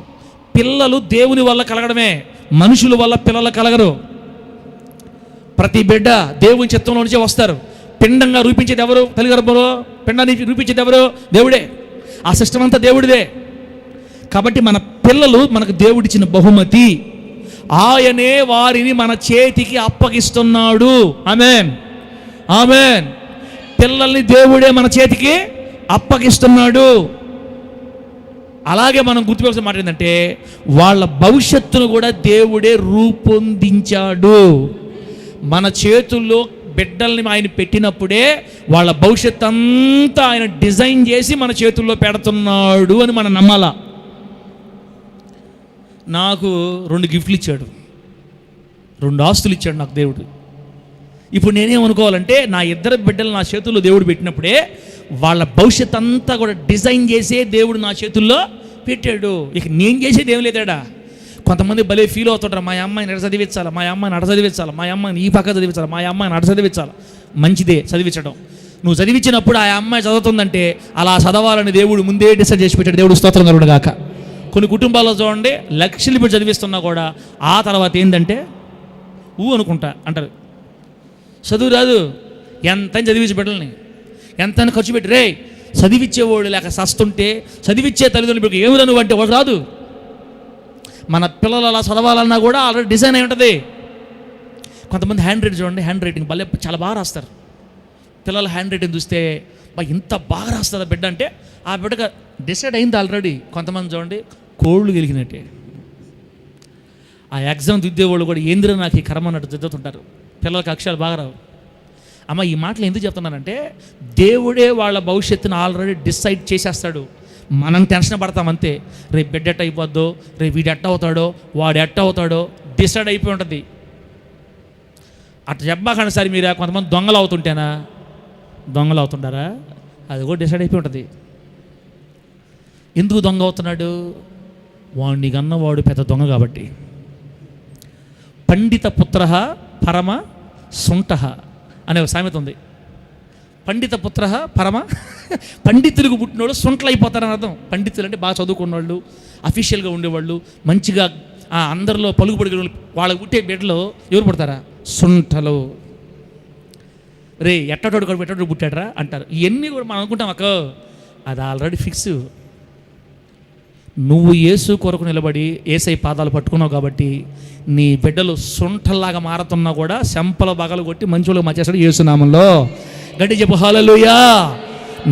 పిల్లలు దేవుని వల్ల కలగడమే, మనుషుల వల్ల పిల్లలు కలగరు. ప్రతి బిడ్డ దేవుని చిత్తంలో నుంచే వస్తారు. పిండంగా రూపించేది ఎవరు? తల్లిగర్భంలో పిండాన్ని రూపించేది ఎవరు? దేవుడే. ఆ సిస్టమ్ అంతా దేవుడిదే. కాబట్టి మన పిల్లలు మనకు దేవుడిచ్చిన బహుమతి. ఆయనే వారిని మన చేతికి అప్పగిస్తున్నాడు. ఆమేన్, ఆమేన్. పిల్లల్ని దేవుడే మన చేతికి అప్పగిస్తున్నాడు. అలాగే మనం గుర్తుపెట్టుకోవాల్సిన మాట ఏంటంటే వాళ్ళ భవిష్యత్తును కూడా దేవుడే రూపొందించాడు. మన చేతుల్లో బిడ్డల్ని ఆయన పెట్టినప్పుడే వాళ్ళ భవిష్యత్తు అంతా ఆయన డిజైన్ చేసి మన చేతుల్లో పెడుతున్నాడు అని మనం నమ్మాలా. నాకు 2 గిఫ్ట్లు ఇచ్చాడు, 2 ఆస్తులు ఇచ్చాడు నాకు దేవుడు. ఇప్పుడు నేనేమనుకోవాలంటే నా 2 బిడ్డలు నా చేతుల్లో దేవుడు పెట్టినప్పుడే వాళ్ళ భవిష్యత్ అంతా కూడా డిజైన్ చేసే దేవుడు నా చేతుల్లో పెట్టాడు. ఇక నేను చేసేది ఏం లేదాడా. కొంతమంది భలే ఫీల్ అవుతుంటారు, మా అమ్మాయిని ఎడ చదివించాలి, మా అమ్మాయిని అడ చదివించాలి, మా అమ్మాయిని ఈ పక్క చదివించాలి, మా అమ్మాయిని అడ చదివించాలి. మంచిదే చదివించడం. నువ్వు చదివించినప్పుడు ఆ అమ్మాయి చదువుతుందంటే అలా చదవాలని దేవుడు ముందే డిసైడ్ చేసి పెట్టాడు. దేవుడు స్తోత్రం కలుగునుగాక. కొన్ని కుటుంబాల్లో చూడండి, లక్షలు పెట్టి చదివిస్తున్నా కూడా ఆ తర్వాత ఏంటంటే అనుకుంటా అంటారు, చదువు రాదు, ఎంత చదివించి బిడ్డల్ని ఎంత ఖర్చు పెట్టి రే చదివించేవాడు లేక సస్తుంటే చదివించే తల్లిదండ్రులకు ఏమి రాను అంటే వాడు రాదు. మన పిల్లలు అలా చదవాలన్నా కూడా ఆల్రెడీ డిజైన్ అయి ఉంటుంది. కొంతమంది హ్యాండ్ రైటింగ్ చూడండి, హ్యాండ్ రైటింగ్ భలే చాలా బాగా రాస్తారు. పిల్లల హ్యాండ్ రైటింగ్ చూస్తే ఇంత బాగా రాస్తుందా బిడ్డ అంటే ఆ బిడ్డగా డిసైడ్ అయింది ఆల్రెడీ. కొంతమంది చూడండి కోళ్ళు గెలిగినట్టే. ఆ ఎగ్జామ్ దిద్దేవాళ్ళు కూడా ఏందిరా నాకు ఈ కర్మ అన్నట్టు దిద్దుతుంటారు. పిల్లలకి అక్షరాలు బాగా రావు. అమ్మ ఈ మాటలు ఎందుకు చెప్తున్నానంటే దేవుడే వాళ్ళ భవిష్యత్తును ఆల్రెడీ డిసైడ్ చేసేస్తాడు. మనం టెన్షన్ పడతాం అంతే. రేపు బిడ్డ ఎట్ట అయిపోద్దో, రేపు వీడు ఎట్ట అవుతాడో, వాడు ఎట్ట అవుతాడో డిసైడ్ అయిపోయి ఉంటుంది. అట్లా చెప్పకండి సరే మీరు. కొంతమంది దొంగలు అవుతుంటేనా, దొంగలు అవుతుంటారా, అది కూడా డిసైడ్ అయిపోయి ఉంటుంది. ఎందుకు దొంగ అవుతున్నాడు? వాడిని కన్నవాడు పెద్ద దొంగ కాబట్టి. పండిత పుత్ర పరమ సుంఠ అనే ఒక సామెత ఉంది. పండిత పుత్ర పరమ పండితులకు పుట్టినోడు సుంఠలు అయిపోతారని అర్థం. పండితులు అంటే బాగా చదువుకున్న వాళ్ళు, అఫీషియల్గా ఉండేవాళ్ళు, మంచిగా అందరిలో పలుకుబడి వాళ్ళకి పుట్టే బిడ్డలో ఎవరు పుడతారా? సుంఠలు. రే ఎట్టటోడు కూడా పెట్టోడు పుట్టాడరా అంటారు. ఇవన్నీ కూడా మనం అనుకుంటాం అక్క, అది ఆల్రెడీ ఫిక్స్. నువ్వు యేసు కొరకు నిలబడి యేసై పాదాలు పట్టుకున్నావు కాబట్టి నీ బిడ్డలు సుంఠల్లాగా మారుతున్నా కూడా శంపల బగలు కొట్టి మంచులకు మర్చేస్తాడు యేసునామంలో. గట్టి చెప్పు హల్లెలూయా.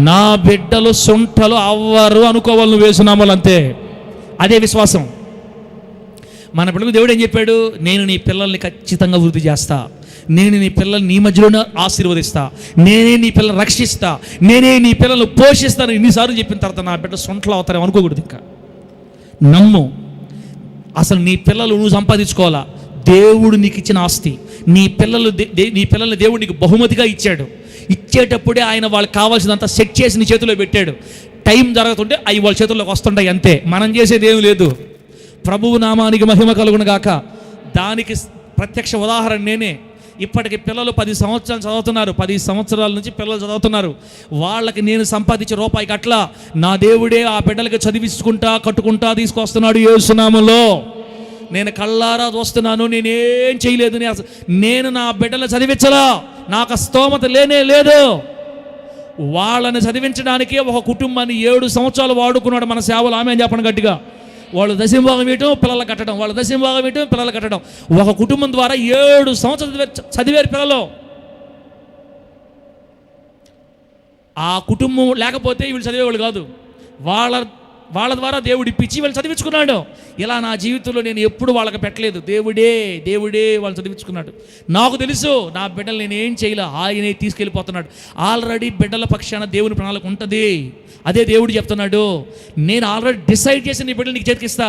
నా బిడ్డలు సుంఠలు అవ్వరు అనుకోవాలి నువ్వు యేసునామాలు, అంతే. అదే విశ్వాసం. మన బిడ్డలకు దేవుడు ఏం చెప్పాడు? నేను నీ పిల్లల్ని ఖచ్చితంగా వృద్ధి చేస్తా, నేను నీ పిల్లల్ని నీ మధ్యలోనే ఆశీర్వదిస్తా, నేనే నీ పిల్లల్ని రక్షిస్తా, నేనే నీ పిల్లల్ని పోషిస్తాను. ఇన్నిసార్లు చెప్పిన తర్వాత నా బిడ్డ సొంటలు అవుతారేమో అనుకోకూడదు. ఇంకా నమ్ము. అసలు నీ పిల్లలు నువ్వు సంపాదించుకోవాలా. దేవుడు నీకు ఇచ్చిన ఆస్తి. నీ పిల్లల్ని దేవుడు నీకు బహుమతిగా ఇచ్చాడు. ఇచ్చేటప్పుడే ఆయన వాళ్ళకి కావాల్సినంత సెట్ చేసి నీ చేతిలో పెట్టాడు. టైం జరుగుతుంటే అవి వాళ్ళ చేతుల్లోకి వస్తుంటాయి, అంతే. మనం చేసేది ఏమి లేదు. ప్రభువు నామానికి మహిమ కలుగును గాక. దానికి ప్రత్యక్ష ఉదాహరణ నేనే. ఇప్పటికి పిల్లలు 10 సంవత్సరాలు చదువుతున్నారు. 10 సంవత్సరాల నుంచి పిల్లలు చదువుతున్నారు. వాళ్ళకి నేను సంపాదించే రూపాయికి అట్లా నా దేవుడే ఆ బిడ్డలకి చదివించుకుంటా కట్టుకుంటా తీసుకొస్తున్నాడు యేసునామములో. నేను కళ్ళారా చూస్తున్నాను. నేనేం చేయలేదు. నేను నా బిడ్డలు చదివించలా, నాకు స్తోమత లేనే లేదు. వాళ్ళని చదివించడానికి ఒక కుటుంబాన్ని 7 సంవత్సరాలు వాడుకున్నాడు మన సేవలు. ఆమె చెప్పండి గట్టిగా. వాళ్ళు దశంభాగం ఇవ్వటం, పిల్లలు కట్టడం, వాళ్ళు దశంభాగం ఇవ్వటం, పిల్లలు కట్టడం. ఒక కుటుంబం ద్వారా 7 సంవత్సరాలు చదివారు పిల్లలు. ఆ కుటుంబం లేకపోతే వీళ్ళు చదివేవాళ్ళు కాదు. వాళ్ళ ద్వారా దేవుడు ఇప్పించి వీళ్ళు చదివించుకున్నాడు. ఇలా నా జీవితంలో నేను ఎప్పుడు వాళ్ళకి పెట్టలేదు. దేవుడే వాళ్ళు చదివించుకున్నాడు. నాకు తెలుసు నా బిడ్డలు నేనేం చేయలే, ఆయనే తీసుకెళ్ళిపోతున్నాడు. ఆల్రెడీ బిడ్డల పక్షాన దేవుని ప్రణాళిక ఉంటుంది. అదే దేవుడు చెప్తున్నాడు, నేను ఆల్రెడీ డిసైడ్ చేసి నీ బిడ్డలు నీకు చేతికిస్తా,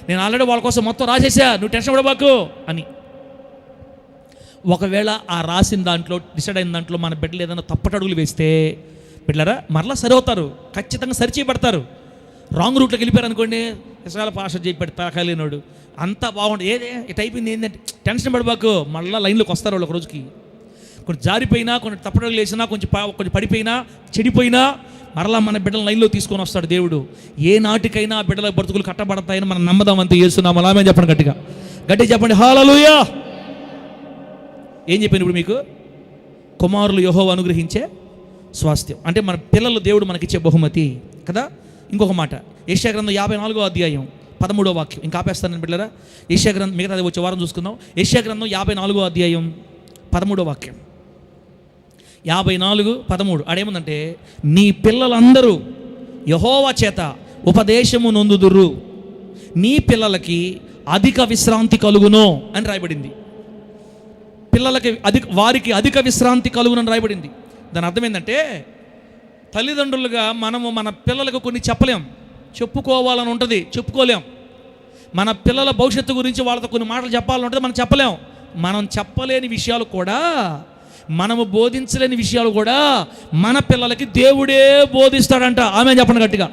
నేను ఆల్రెడీ వాళ్ళ కోసం మొత్తం రాసేసా, నువ్వు టెన్షన్ పడబాకు అని. ఒకవేళ ఆ రాసిన దాంట్లో డిసైడ్ అయిన దాంట్లో మన బిడ్డలు ఏదైనా తప్పటడుగులు వేస్తే బిడ్డలారా మరలా సరి అవుతారు, ఖచ్చితంగా సరిచేయబడతారు. రాంగ్ రూట్లోకి వెళ్ళిపోయారు అనుకోండి, ఇస్రాయల్ పాష చెప్పాడు తాకాలేనోడు, అంతా బాగుంటుంది. ఇటు అయిపోయింది ఏంటంటే టెన్షన్ పడబాకు, మళ్ళీ లైన్లోకి వస్తారు వాళ్ళు. ఒక రోజుకి కొన్ని జారిపోయినా, కొన్ని తప్పటడుగులు వేసినా, కొంచెం పడిపోయినా, చెడిపోయినా మరలా మన బిడ్డల లైన్లో తీసుకొని వస్తాడు దేవుడు. ఏ నాటికైనా ఆ బిడ్డల బ్రతుకులు కట్టబడతాయని మనం నమ్మదామంతా చేస్తున్నాం. అలాగే చెప్పండి, గట్టిగా చెప్పండి హల్లెలూయా. ఏం చెప్పాను ఇప్పుడు మీకు? కుమారులు యెహోవా అనుగ్రహించే స్వాస్థ్యం అంటే మన పిల్లలు దేవుడు మనకిచ్చే బహుమతి కదా. ఇంకొక మాట, యెషయా గ్రంథం 54వ అధ్యాయం 13వ వాక్యం. ఇంకా ఆపేస్తాను బిడ్డలారా. యెషయా గ్రంథం మిగతా వచ్చే వారం చూసుకుందాం. యెషయా గ్రంథం 54వ అధ్యాయం 13వ వాక్యం. 54:13 అడేముందంటే, నీ పిల్లలందరూ యెహోవా చేత ఉపదేశము నొందుదురు, నీ పిల్లలకి అధిక విశ్రాంతి కలుగును అని రాయబడింది. వారికి అధిక విశ్రాంతి కలుగునని రాయబడింది. దాని అర్థం ఏంటంటే, తల్లిదండ్రులుగా మనము మన పిల్లలకు కొన్ని చెప్పలేం, చెప్పుకోవాలని ఉంటుంది, చెప్పుకోలేం. మన పిల్లల భవిష్యత్తు గురించి వాళ్ళతో కొన్ని మాటలు చెప్పాలని ఉంటుంది, మనం చెప్పలేం. మనం చెప్పలేని విషయాలు కూడా, మనము బోధించలేని విషయాలు కూడా మన పిల్లలకి దేవుడే బోధిస్తాడంట. ఆమె చెప్పండి గట్టిగా.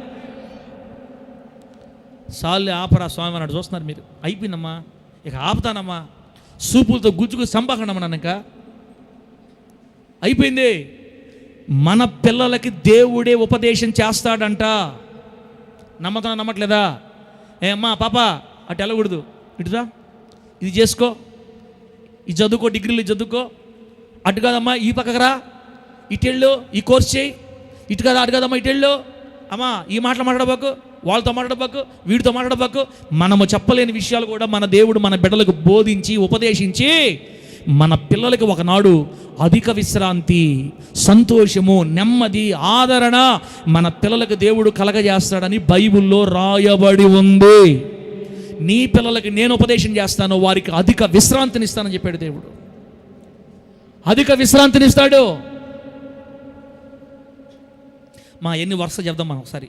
సార్లు ఆపరా స్వామి అన్నాడు. చూస్తున్నారు మీరు, అయిపోయిందమ్మా, ఇక ఆపుతానమ్మా, సూపులతో గుజ్జుకు సంపాకండమ్మా, నన్ను ఇంకా అయిపోయింది. మన పిల్లలకి దేవుడే ఉపదేశం చేస్తాడంట. నమ్మట్లేదా? అమ్మా పాప అటు వెళ్ళకూడదు, ఇటురా, ఇది చేసుకో, ఇది చదువుకో, డిగ్రీలు చదువుకో, అటు కాదమ్మా ఈ పక్కకు రా, ఇటెళ్ళు, ఈ కోర్స్ చేయి, ఇటు కదా అటు కదమ్మా ఇటెళ్ళు, అమ్మా ఈ మాటలు మాట్లాడబాకు, వాళ్ళతో మాట్లాడబాకు, వీడితో మాట్లాడబాకు. మనము చెప్పలేని విషయాలు కూడా మన దేవుడు మన బిడ్డలకు బోధించి ఉపదేశించి మన పిల్లలకి ఒకనాడు అధిక విశ్రాంతి, సంతోషము, నెమ్మది, ఆదరణ మన పిల్లలకు దేవుడు కలగజేస్తాడని బైబిల్లో రాయబడి ఉంది. నీ పిల్లలకి నేను ఉపదేశం చేస్తాను, వారికి అధిక విశ్రాంతిని ఇస్తానని చెప్పాడు దేవుడు. అధిక విశ్రాంతిని ఇస్తాడు. ఎన్ని వరుస చెప్దాం మనం ఒకసారి,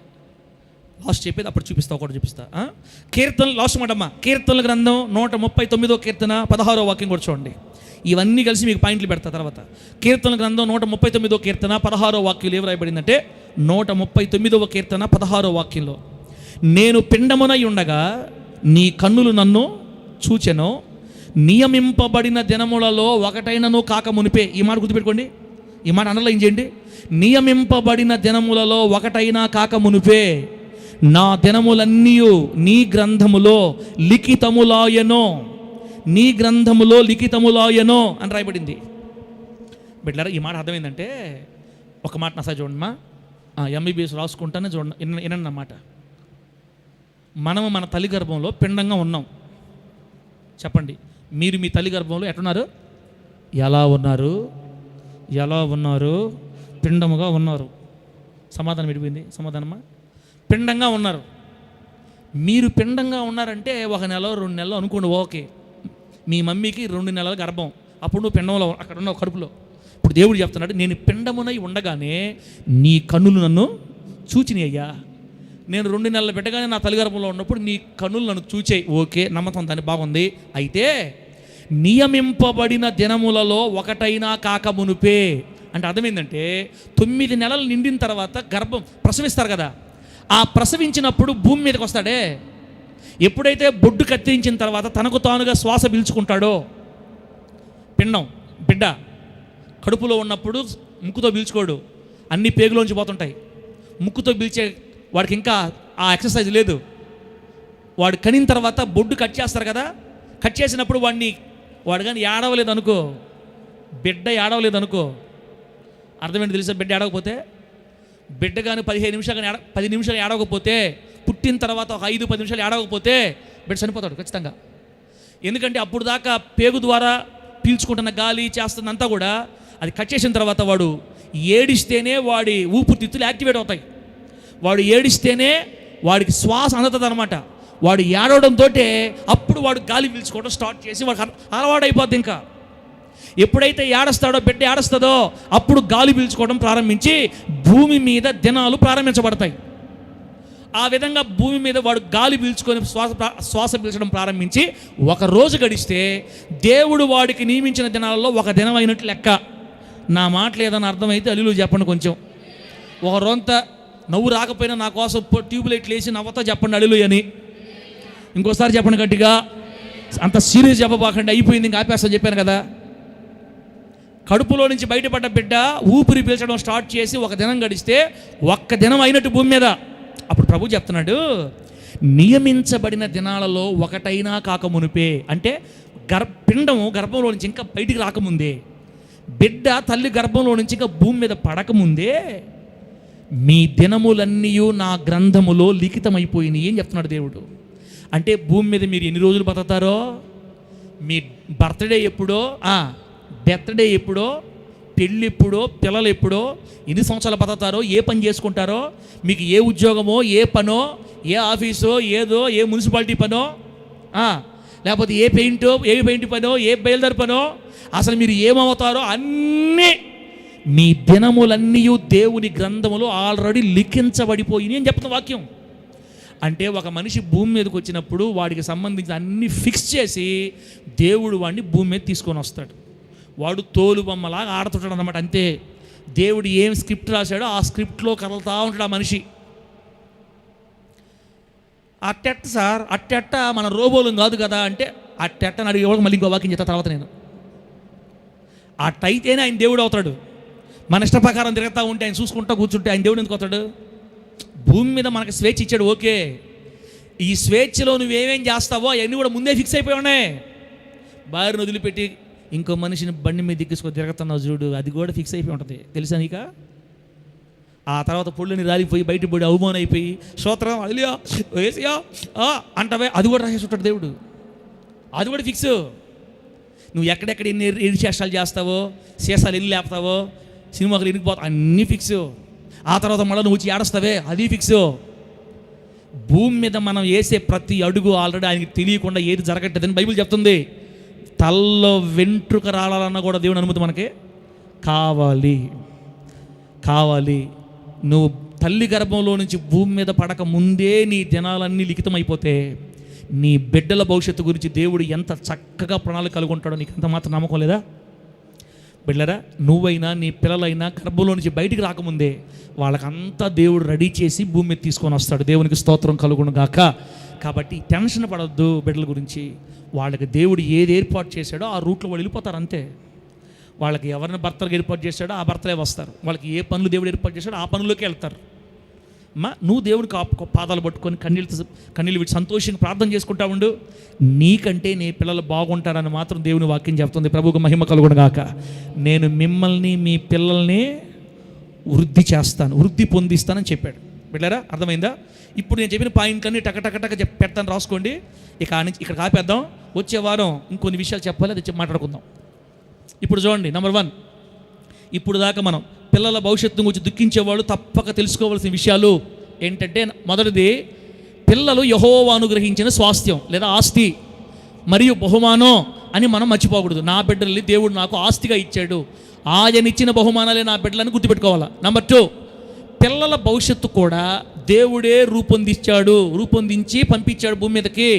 లాస్ట్ చెప్పేది అప్పుడు చూపిస్తా, ఒకటి చూపిస్తా. కీర్తనలు లాస్ట్ మాట అమ్మా, కీర్తనల గ్రంథం 139వ కీర్తన 16వ వాక్యం కూడా చూడండి. ఇవన్నీ కలిసి మీకు పాయింట్లు పెడతా తర్వాత. కీర్తన గ్రంథం 139వ కీర్తన 16వ వాక్యంలో ఏం రాయబడిందంటే, 139వ కీర్తన 16వ వాక్యంలో, నేను పిండమునై ఉండగా నీ కన్నులు నన్ను చూచెను, నియమింపబడిన దినములలో ఒకటైనను కాక మునిపే. ఈ మాట గుర్తుపెట్టుకోండి, ఈ మాట అండర్లైన్ చేయండి. నియమింపబడిన దినములలో ఒకటైనా కాక మునిపే నా దినములన్నీ నీ గ్రంథములో లిఖితములాయనో, నీ గ్రంథములో లిఖితములాయనో అని రాయబడింది. బిడ్డలారా, ఈ మాట అర్థమైందంటే ఒక మాట నా సార్ చూడమ్మా, ఎంబీబీఎస్ రాసుకుంటానే చూడండి, వినండి అన్నమాట. మనము మన తల్లి గర్భంలో పిండంగా ఉన్నాం. చెప్పండి, మీరు మీ తల్లి గర్భంలో ఎట్టున్నారు? ఎలా ఉన్నారు? ఎలా ఉన్నారు? పిండముగా ఉన్నారు. సమాధానం విడిపోయింది. సమాధానమ్మా, పిండంగా ఉన్నారు. మీరు పిండంగా ఉన్నారంటే 1 నెల 2 నెలలు అనుకోండి, ఓకే. మీ మమ్మీకి 2 నెలల గర్భం, అప్పుడు నువ్వు పిండంలో అక్కడ ఉన్నావు కడుపులో. ఇప్పుడు దేవుడు చెప్తున్నాడు, నేను పిండమునై ఉండగానే నీ కన్నులు నన్ను చూచినాయి అయ్యా. నేను 2 నెలలు పెట్టగానే నా తల్లి గర్భంలో ఉన్నప్పుడు నీ కన్నులు నన్ను చూచాయి, ఓకే, నమ్మకం, దాన్ని బాగుంది. అయితే నియమింపబడిన దినములలో ఒకటైనా కాక మునుపే అంటే అర్థం ఏంటంటే, 9 నెలలు నిండిన తర్వాత గర్భం ప్రసవిస్తారు కదా, ఆ ప్రసవించినప్పుడు భూమి మీదకి వస్తాడే, ఎప్పుడైతే బొడ్డు కత్తిరించిన తర్వాత తనకు తానుగా శ్వాస పీల్చుకుంటాడో, పిండం బిడ్డ కడుపులో ఉన్నప్పుడు ముక్కుతో పీల్చుకోడు, అన్ని పేగులోంచి పోతుంటాయి. ముక్కుతో పీల్చే వాడికి ఇంకా ఆ ఎక్సర్సైజ్ లేదు. వాడు కనిన తర్వాత బొడ్డు కట్ చేస్తారు కదా, కట్ చేసినప్పుడు వాడు కానీ ఏడవలేదు అనుకో, బిడ్డ ఏడవలేదు అనుకో, అర్థమేంటి తెలుసా? బిడ్డ ఏడవకపోతే, బిడ్డ కానీ 15 నిమిషాలు కానీ 10 నిమిషాలు ఏడవకపోతే, పుట్టిన తర్వాత ఒక 5-10 నిమిషాలు ఏడవకపోతే బిడ్డ చనిపోతాడు ఖచ్చితంగా. ఎందుకంటే అప్పుడు దాకా పేగు ద్వారా పీల్చుకుంటున్న గాలి చేస్తున్నంతా కూడా అది కట్ చేసిన తర్వాత వాడు ఏడిస్తేనే వాడి ఊపిరితిత్తులు యాక్టివేట్ అవుతాయి. వాడు ఏడిస్తేనే వాడికి శ్వాస అందుతుంది అనమాట. వాడు ఏడవడంతో అప్పుడు వాడు గాలి పీల్చుకోవడం స్టార్ట్ చేసి వాడికి అలవాడైపోద్ది. ఇంకా ఎప్పుడైతే ఏడుస్తాడో, బిడ్డ ఏడుస్తుందో, అప్పుడు గాలి పీల్చుకోవడం ప్రారంభించి భూమి మీద దినాలు ప్రారంభించబడతాయి. ఆ విధంగా భూమి మీద వాడు గాలి పీల్చుకొని శ్వాస పీల్చడం ప్రారంభించి 1 రోజు గడిస్తే దేవుడు వాడికి నియమించిన దినాలలో 1 దినం అయినట్లు లెక్క. నా మాటలు ఏదైనా అర్థమైతే అల్లులు చెప్పండి. కొంచెం ఒక రొంత నవ్వు రాకపోయినా నా కోసం ట్యూబ్లైట్లు వేసి నవ్వుతో చెప్పండి అల్లులు అని. ఇంకోసారి చెప్పండి గట్టిగా. అంత సీరియస్ చెప్పబాకండి, అయిపోయింది ఇంకా ఆపేస్తా చెప్పాను కదా. కడుపులో నుంచి బయటపడ్డ బిడ్డ ఊపిరి పీల్చడం స్టార్ట్ చేసి 1 దినం గడిస్తే 1 దినం అయినట్టు భూమి మీద. అప్పుడు ప్రభు చెప్తున్నాడు, నియమించబడిన దినాలలో ఒకటైనా కాక మునిపే అంటే పిండము గర్భంలో నుంచి ఇంకా బయటికి రాకముందే, బిడ్డ తల్లి గర్భంలో నుంచి ఇంకా భూమి మీద పడకముందే మీ దినములన్నీ నా గ్రంథములో లిఖితమైపోయినాయి అని చెప్తున్నాడు దేవుడు. అంటే భూమి మీద మీరు ఎన్ని రోజులు బతుకుతారో, మీ బర్త్డే ఎప్పుడో, బర్త్డే ఎప్పుడో, పెళ్ళి ఎప్పుడో, పిల్లలు ఎప్పుడో, ఎన్ని సంవత్సరాలు బతుకుతారో, ఏ పని చేసుకుంటారో, మీకు ఏ ఉద్యోగమో, ఏ పనో, ఏ ఆఫీసో, ఏదో ఏ మున్సిపాలిటీ పనో, లేకపోతే ఏ పెయింట్ పనో, ఏ బయలుదేరి పనో, అసలు మీరు ఏమవుతారో అన్నీ మీ దినములన్నీ దేవుని గ్రంథములో ఆల్రెడీ లిఖించబడిపోయినాయి అని చెప్తున్న వాక్యం. అంటే ఒక మనిషి భూమి మీదకి వచ్చినప్పుడు వాడికి సంబంధించిన అన్ని ఫిక్స్ చేసి దేవుడు వాడిని భూమి మీద తీసుకొని వస్తాడు. వాడు తోలు బొమ్మలాగా ఆడుతుంటాడు అన్నమాట. అంతే, దేవుడు ఏం స్క్రిప్ట్ రాశాడో ఆ స్క్రిప్ట్లో కదలుతూ ఉంటాడు ఆ మనిషి. అట్టెట్ట సార్, అట్టెట్ట మన రోబోలం కాదు కదా అంటే, అట్టెట్టని అడిగే వాళ్ళకి మళ్ళీ ఇంకో వాక్యం చెప్తా తర్వాత నేను. అట్టయితేనే ఆయన దేవుడు అవుతాడు. మన ఇష్ట ప్రకారం తిరుగుతూ ఉంటే, ఆయన చూసుకుంటూ కూర్చుంటే ఆయన దేవుడు ఎందుకు అవుతాడు? భూమి మీద మనకు స్వేచ్ఛ ఇచ్చాడు, ఓకే. ఈ స్వేచ్ఛలో నువ్వేమేం చేస్తావో అవన్నీ కూడా ముందే ఫిక్స్ అయిపోయి ఉన్నాయి. భార్యను వదిలిపెట్టి ఇంకో మనిషిని బండి మీద దిక్కుసుకొని తిరుగుతున్నావు చూడు, అది కూడా ఫిక్స్ అయిపోయి ఉంటుంది, తెలుసా నీక? ఆ తర్వాత పొళ్ళని రాలిపోయి బయట పడి అవమానం అయిపోయి స్తోత్రం అలియా వేసియా అంటవే, అది కూడా రాసేసి ఉంటాడు దేవుడు. అది కూడా ఫిక్స్. నువ్వు ఎక్కడెక్కడ ఎన్ని చేష్టాలు చేస్తావో, సీసాలు ఎన్ని లేపుతావో, సినిమాలు ఎన్ని పోతావు, అన్నీ ఫిక్స్. ఆ తర్వాత మళ్ళీ నువ్వు వచ్చి ఏడుస్తావే, అది ఫిక్స్. భూమి మీద మనం వేసే ప్రతి అడుగు ఆల్రెడీ ఆయనకి తెలియకుండా ఏది జరగట్లేదని బైబిల్ చెప్తుంది. తల్లో వెంట్రుక రావాలన్నా కూడా దేవుని అనుమతి మనకి కావాలి. నువ్వు తల్లి గర్భంలో నుంచి భూమి మీద పడక ముందే నీ దినాలన్నీ లిఖితమైపోతే నీ బిడ్డల భవిష్యత్తు గురించి దేవుడు ఎంత చక్కగా ప్రణాళిక కలిగి ఉంటాడో నీకు అంత మాత్రం నమ్మకం లేదా? బిడ్డరా, నువ్వైనా నీ పిల్లలైనా గర్భంలో నుంచి బయటికి రాకముందే వాళ్ళకంతా దేవుడు రెడీ చేసి భూమి మీద తీసుకొని వస్తాడు. దేవునికి స్తోత్రం కలుగును గాక. కాబట్టి టెన్షన్ పడొద్దు బిడ్డల గురించి. వాళ్ళకి దేవుడు ఏది ఏర్పాటు చేశాడో ఆ రూట్లో వాళ్ళు వెళ్ళిపోతారు అంతే. వాళ్ళకి ఎవరిని భర్తలకు ఏర్పాటు చేశాడో ఆ భర్తలే వస్తారు. వాళ్ళకి ఏ పనులు దేవుడు ఏర్పాటు చేశాడో ఆ పనుల్లోకి వెళ్తారు. నువ్వు దేవునికి పాదాలు పట్టుకొని కన్నీళ్ళు విడిచి సంతోషంగా ప్రార్థన చేసుకుంటా ఉండు. నీకంటే నీ పిల్లలు బాగుంటారని మాత్రం దేవుని వాక్యం చెప్తుంది. ప్రభువుకు మహిమ కలుగును గాక. నేను మిమ్మల్ని మీ పిల్లల్ని వృద్ధి చేస్తాను, వృద్ధి పొందిస్తానని చెప్పాడు. బిడ్డరా, అర్థమైందా? ఇప్పుడు నేను చెప్పిన పాయింట్లన్నీ టక పెడతాను, రాసుకోండి. ఇక ఇక్కడ ఆపేద్దాం. వచ్చే వారం ఇంకొన్ని విషయాలు చెప్పాలి, అది మాట్లాడుకుందాం. ఇప్పుడు చూడండి, నెంబర్ 1, ఇప్పుడు దాకా మనం పిల్లల భవిష్యత్తు గురించి దుఃఖించేవాళ్ళు తప్పక తెలుసుకోవాల్సిన విషయాలు ఏంటంటే, మొదటిది, పిల్లలు యెహోవా అనుగ్రహించిన స్వాస్థ్యం లేదా ఆస్తి మరియు బహుమానం అని మనం మర్చిపోకూడదు. నా బిడ్డల్ని దేవుడు నాకు ఆస్తిగా ఇచ్చాడు, ఆయన ఇచ్చిన బహుమానాలే నా బిడ్డలని గుర్తుపెట్టుకోవాలా. నెంబర్ 2, పిల్లల భవిష్యత్తు కూడా దేవుడే రూపొందించి పంపించాడు భూమి మీదకి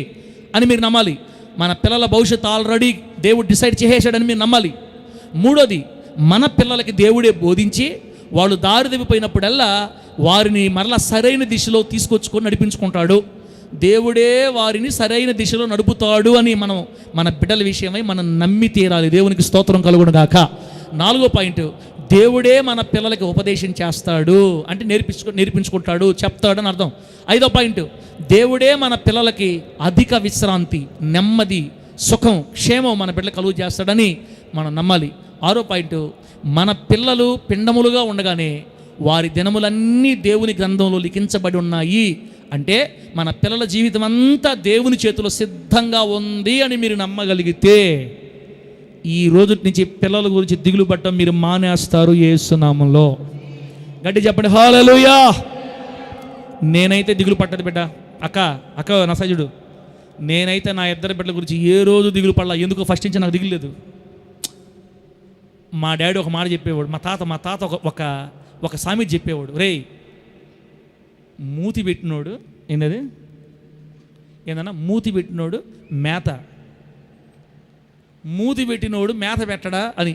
అని మీరు నమ్మాలి. మన పిల్లల భవిష్యత్తు ఆల్రెడీ దేవుడు డిసైడ్ చేసేసాడని మీరు నమ్మాలి. మూడోది, మన పిల్లలకి దేవుడే బోధించి వాళ్ళు దారి తప్పిపోయినప్పుడల్లా వారిని మరలా సరైన దిశలో తీసుకొచ్చుకొని నడిపించుకుంటాడు. దేవుడే వారిని సరైన దిశలో నడుపుతాడు అని మనం మన బిడ్డల విషయమై మనం నమ్మి తీరాలి. దేవునికి స్తోత్రం కలుగును గాక. 4వ పాయింట్, దేవుడే మన పిల్లలకి ఉపదేశం చేస్తాడు అంటే నేర్పించుకుంటాడు, చెప్తాడు అని అర్థం. 5వ పాయింట్, దేవుడే మన పిల్లలకి అధిక విశ్రాంతి, నెమ్మది, సుఖం, క్షేమం మన బిడ్డలకు కలుగు చేస్తాడని మనం నమ్మాలి. 6వ పాయింట్, మన పిల్లలు పిండములుగా ఉండగానే వారి దినములన్నీ దేవుని గ్రంథంలో లిఖించబడి ఉన్నాయి అంటే మన పిల్లల జీవితం అంతా దేవుని చేతిలో సిద్ధంగా ఉంది అని మీరు నమ్మగలిగితే ఈ రోజు నుంచి పిల్లల గురించి దిగులు పడటం మీరు మానేస్తారు యేసు నామములో. గట్టి చెప్పండి హల్లెలూయా. నేనైతే దిగులు పట్టదు బిడ్డ. అక్క నా సజుడు, నేనైతే నా ఇద్దరు బిడ్డల గురించి ఏ రోజు దిగులు పడలా. ఎందుకు? ఫస్ట్ నుంచి నాకు దిగులు లేదు. మా డాడీ ఒక మాట చెప్పేవాడు, మా తాత ఒక సామెత చెప్పేవాడు, రేయ్ మూతి పెట్టినోడు ఏందన్నా మూతి పెట్టినోడు మేత పెట్టడా అని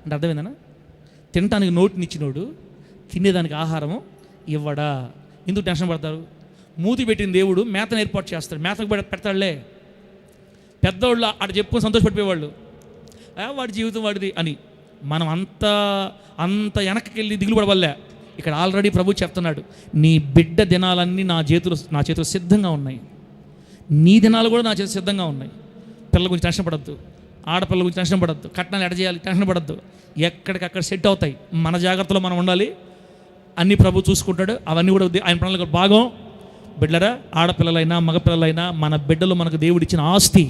అంటే అర్థమైందన్నా? తినటానికి నోటినిచ్చినోడు తినేదానికి ఆహారము ఇవ్వడా? ఎందుకు టెన్షన్ పడతారు? మూతి పెట్టిన దేవుడు మేతను ఏర్పాటు చేస్తాడు, మేతకు పెడతాడులే. పెద్దవాళ్ళు అటు చెప్పుకొని సంతోషపడిపోయేవాళ్ళు, వాడి జీవితం వాడిది అని. మనం అంత వెనక్కి వెళ్ళి దిగులు పడవల్లే. ఇక్కడ ఆల్రెడీ ప్రభు చెప్తున్నాడు, నీ బిడ్డ దినాలన్నీ నా చేతిలో సిద్ధంగా ఉన్నాయి, నీ దినాలు కూడా నా చేతిలో సిద్ధంగా ఉన్నాయి. పిల్లల గురించి టెన్షన్ పడద్దు, ఆడపిల్లల గురించి టెన్షన్ పడద్దు, కట్నాలు ఎడ చేయాలి టెన్షన్ పడద్దు, ఎక్కడికక్కడ సెట్ అవుతాయి. మన జాగ్రత్తలో మనం ఉండాలి, అన్నీ ప్రభు చూసుకుంటాడు. అవన్నీ కూడా ఆయన ప్రణాళిక భాగం. బిడ్డరా, ఆడపిల్లలైనా మగపిల్లలైనా మన బిడ్డలు మనకు దేవుడు ఇచ్చిన ఆస్తి,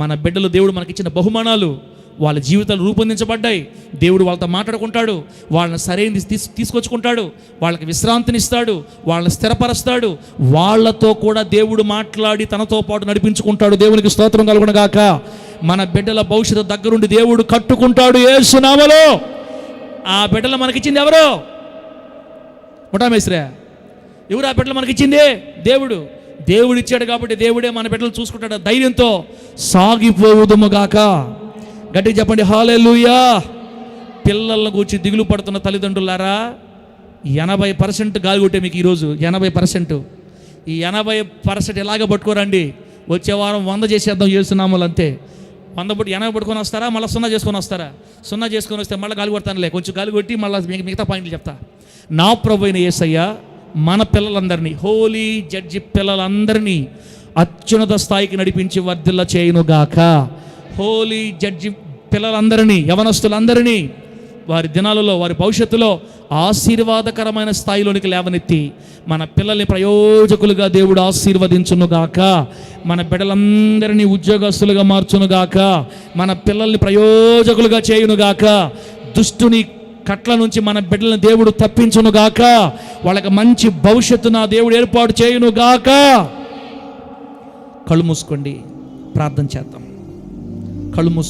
మన బిడ్డలు దేవుడు మనకిచ్చిన బహుమానాలు. వాళ్ళ జీవితాలు రూపొందించబడ్డాయి. దేవుడు వాళ్ళతో మాట్లాడుకుంటాడు, వాళ్ళని సరైనది తీసుకొచ్చుకుంటాడు, వాళ్ళకి విశ్రాంతినిస్తాడు, వాళ్ళని స్థిరపరుస్తాడు. వాళ్ళతో కూడా దేవుడు మాట్లాడి తనతో పాటు నడిపించుకుంటాడు. దేవునికి స్తోత్రం కలుగును గాక. మన బిడ్డల భవిష్యత్తు దగ్గరుండి దేవుడు కట్టుకుంటాడు యేసు నామములో. ఆ బిడ్డలు మనకిచ్చింది ఎవరు? ముఠామేశ్వరే, ఎవరు ఆ బిడ్డలు మనకిచ్చింది? దేవుడు ఇచ్చాడు కాబట్టి దేవుడే మన బిడ్డలు చూసుకుంటాడు. ధైర్యంతో సాగిపోవుదుము గాక. గట్టిగా చెప్పండి హల్లెలూయా. పిల్లలను గురించి దిగులు పడుతున్న తల్లిదండ్రులారా, 80% గాలి కొట్టే మీకు ఈరోజు 80%. ఈ 80% ఎలాగ పట్టుకోరండి. వచ్చే వారం 100 చేసేద్దాం యేసునామములో అంతే. 80 పట్టుకొని వస్తారా, మళ్ళీ 0 చేసుకొని వస్తారా? 0 చేసుకొని వస్తే మళ్ళీ గాలి కొడతానులే, కొంచెం గాలి కొట్టి మళ్ళీ మిగతా పాయింట్లు చెప్తా. నా ప్రభువైన యేసయ్య మన పిల్లలందరినీ, హోలీ జడ్జి పిల్లలందరినీ అత్యున్నత స్థాయికి నడిపించి వర్ధిల్ల చేయునుగాక. హోలీ జడ్జి పిల్లలందరినీ, యవనస్తులందరినీ వారి దినాలలో, వారి భవిష్యత్తులో ఆశీర్వాదకరమైన స్థాయిలోనికి లేవనెత్తి మన పిల్లల్ని ప్రయోజకులుగా దేవుడు ఆశీర్వదించునుగాక. మన బిడ్డలందరినీ ఉద్యోగస్తులుగా మార్చునుగాక. మన పిల్లల్ని ప్రయోజకులుగా చేయునుగాక. దుష్టుని కట్ల నుంచి మన బిడ్డలను దేవుడు తప్పించునుగాక. వాళ్ళకి మంచి భవిష్యత్తు నా దేవుడు ఏర్పాటు చేయునుగాక. కళ్ళు మూసుకోండి, ప్రార్థన చేద్దాం. కళ్ళు మూసు